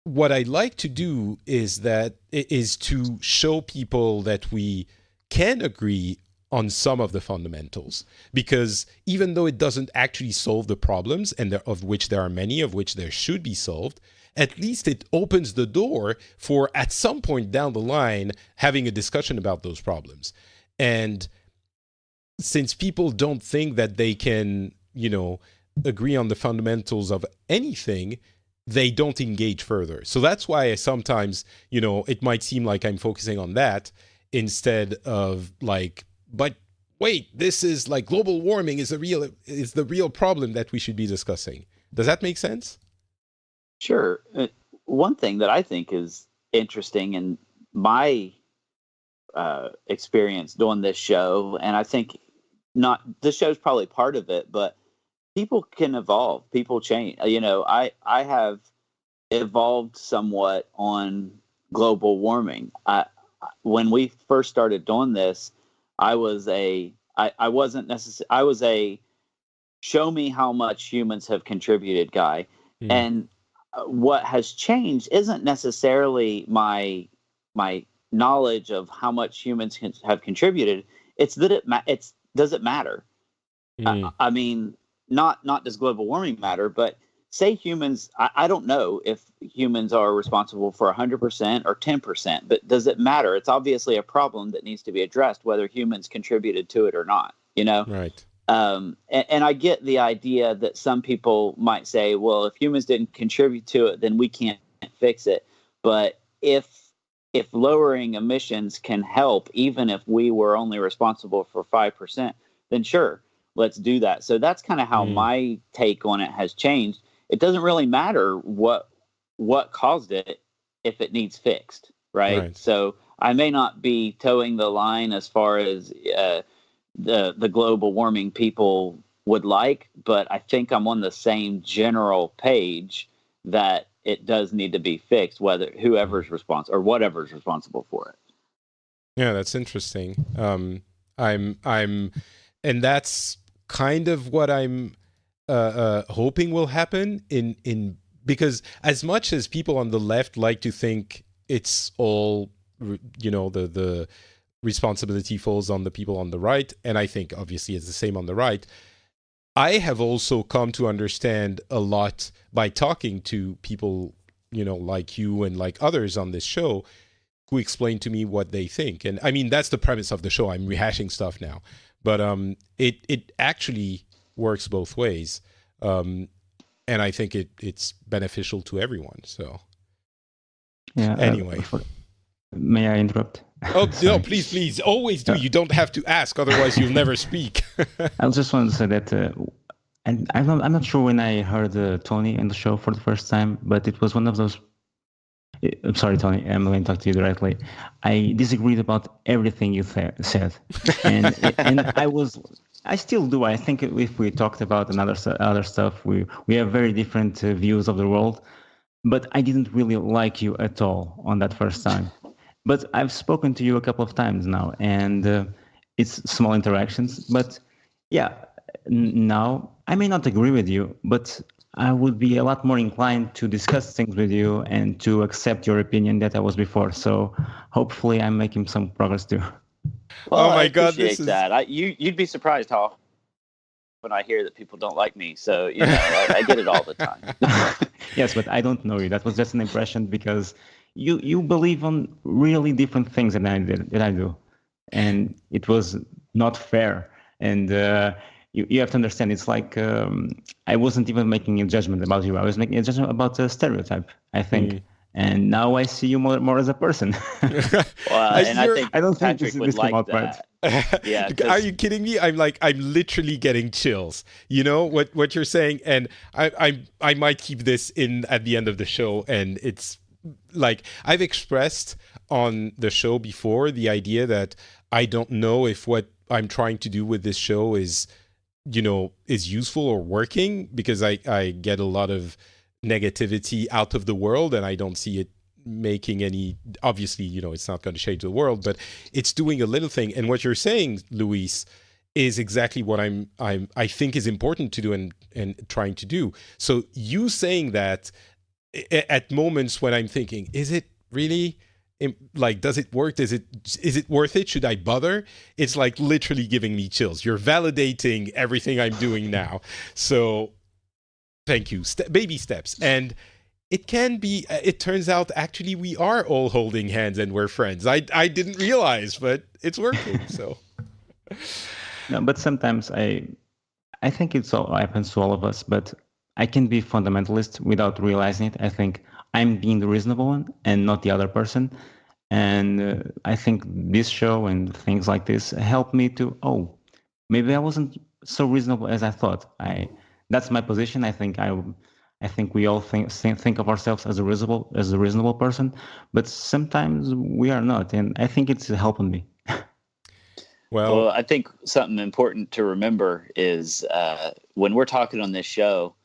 what I like to do is to show people that we can agree on some of the fundamentals, because even though it doesn't actually solve the problems, and of which there are many, of which there should be solved, at least it opens the door for, at some point down the line, having a discussion about those problems. And since people don't think that they can, agree on the fundamentals of anything, they don't engage further. So that's why I sometimes, it might seem like I'm focusing on that instead of but wait, this is like global warming is the real problem that we should be discussing. Does that make sense? Sure. One thing that I think is interesting in my experience doing this show, and I think this show's probably part of it, but people can evolve, people change. I have evolved somewhat on global warming. When we first started doing this, I was a show me how much humans have contributed guy. Mm. And what has changed isn't necessarily my knowledge of how much humans have contributed. It's that does it matter? Mm. I mean, not does global warming matter, but say humans, I don't know if humans are responsible for 100% or 10%, but does it matter? It's obviously a problem that needs to be addressed, whether humans contributed to it or not, Right. And I get the idea that some people might say, well, if humans didn't contribute to it, then we can't fix it. But if lowering emissions can help, even if we were only responsible for 5%, then sure, let's do that. So that's kind of how my take on it has changed. It doesn't really matter what caused it if it needs fixed, right? So I may not be towing the line as far as the global warming people would like, but I think I'm on the same general page that it does need to be fixed, whether whoever's responsible or whatever's responsible for it. Yeah, that's interesting. And that's kind of what I'm hoping will happen in because as much as people on the left like to think it's all, the responsibility falls on the people on the right, and I think obviously it's the same on the right, I have also come to understand a lot by talking to people, like you and like others on this show who explain to me what they think. And I mean, that's the premise of the show. I'm rehashing stuff now, but it actually works both ways. And I think it's beneficial to everyone. So anyway. May I interrupt? Oh, no, please. Always do. You don't have to ask, otherwise you'll never speak. I just wanted to say that, and I'm not sure when I heard Tony in the show for the first time, but it was one of those. I'm sorry, Tony. I'm going to talk to you directly. I disagreed about everything you said, and I still do. I think if we talked about other stuff, we have very different views of the world. But I didn't really like you at all on that first time. But I've spoken to you a couple of times now, and it's small interactions. But yeah, now I may not agree with you, but I would be a lot more inclined to discuss things with you and to accept your opinion that I was before. So hopefully I'm making some progress too. Well, oh my God, this is that. You'd be surprised how when I hear that people don't like me. So I get it all the time. Yes, but I don't know you. That was just an impression because you believe on really different things than I do, and it was not fair. And you have to understand, it's like I wasn't even making a judgment about you. I was making a judgment about a stereotype, I think. And now I see you more as a person. And I don't think Patrick would like that. Yeah. Are you kidding me? I'm literally getting chills. You know what you're saying, and I might keep this in at the end of the show. And it's like I've expressed on the show before the idea that I don't know if what I'm trying to do with this show is useful or working, because I get a lot of negativity out of the world and I don't see it making any, obviously, it's not going to change the world, but it's doing a little thing. And what you're saying, Luís, is exactly what I think is important to do and trying to do. So you saying that at moments when I'm thinking, is it really, like, does it work? Is it worth it? Should I bother? It's like literally giving me chills. You're validating everything I'm doing now. So thank you. Baby steps. And it can be, it turns out actually we are all holding hands and we're friends. I didn't realize, but it's working. So no, but sometimes I think it's all happens to all of us, but I can be fundamentalist without realizing it. I think I'm being the reasonable one and not the other person. And I think this show and things like this helped me to, maybe I wasn't so reasonable as I thought. That's my position. I think we all think of ourselves as a reasonable person, but sometimes we are not. And I think it's helping me. Well, I think something important to remember is when we're talking on this show,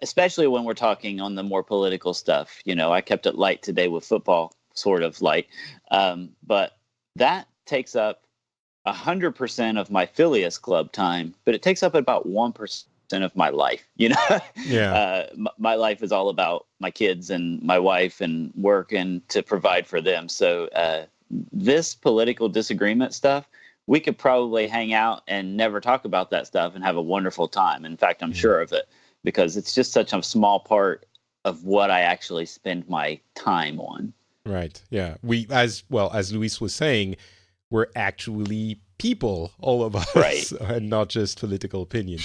especially when we're talking on the more political stuff, I kept it light today with football, sort of light. But that takes up 100% of my Phileas Club time, but it takes up about 1% of my life. Yeah. My life is all about my kids and my wife and work and to provide for them. So this political disagreement stuff, we could probably hang out and never talk about that stuff and have a wonderful time. In fact, I'm sure of it, because it's just such a small part of what I actually spend my time on. Right. Yeah. We, as Luís was saying, we're actually people, all of us, right, and not just political opinion.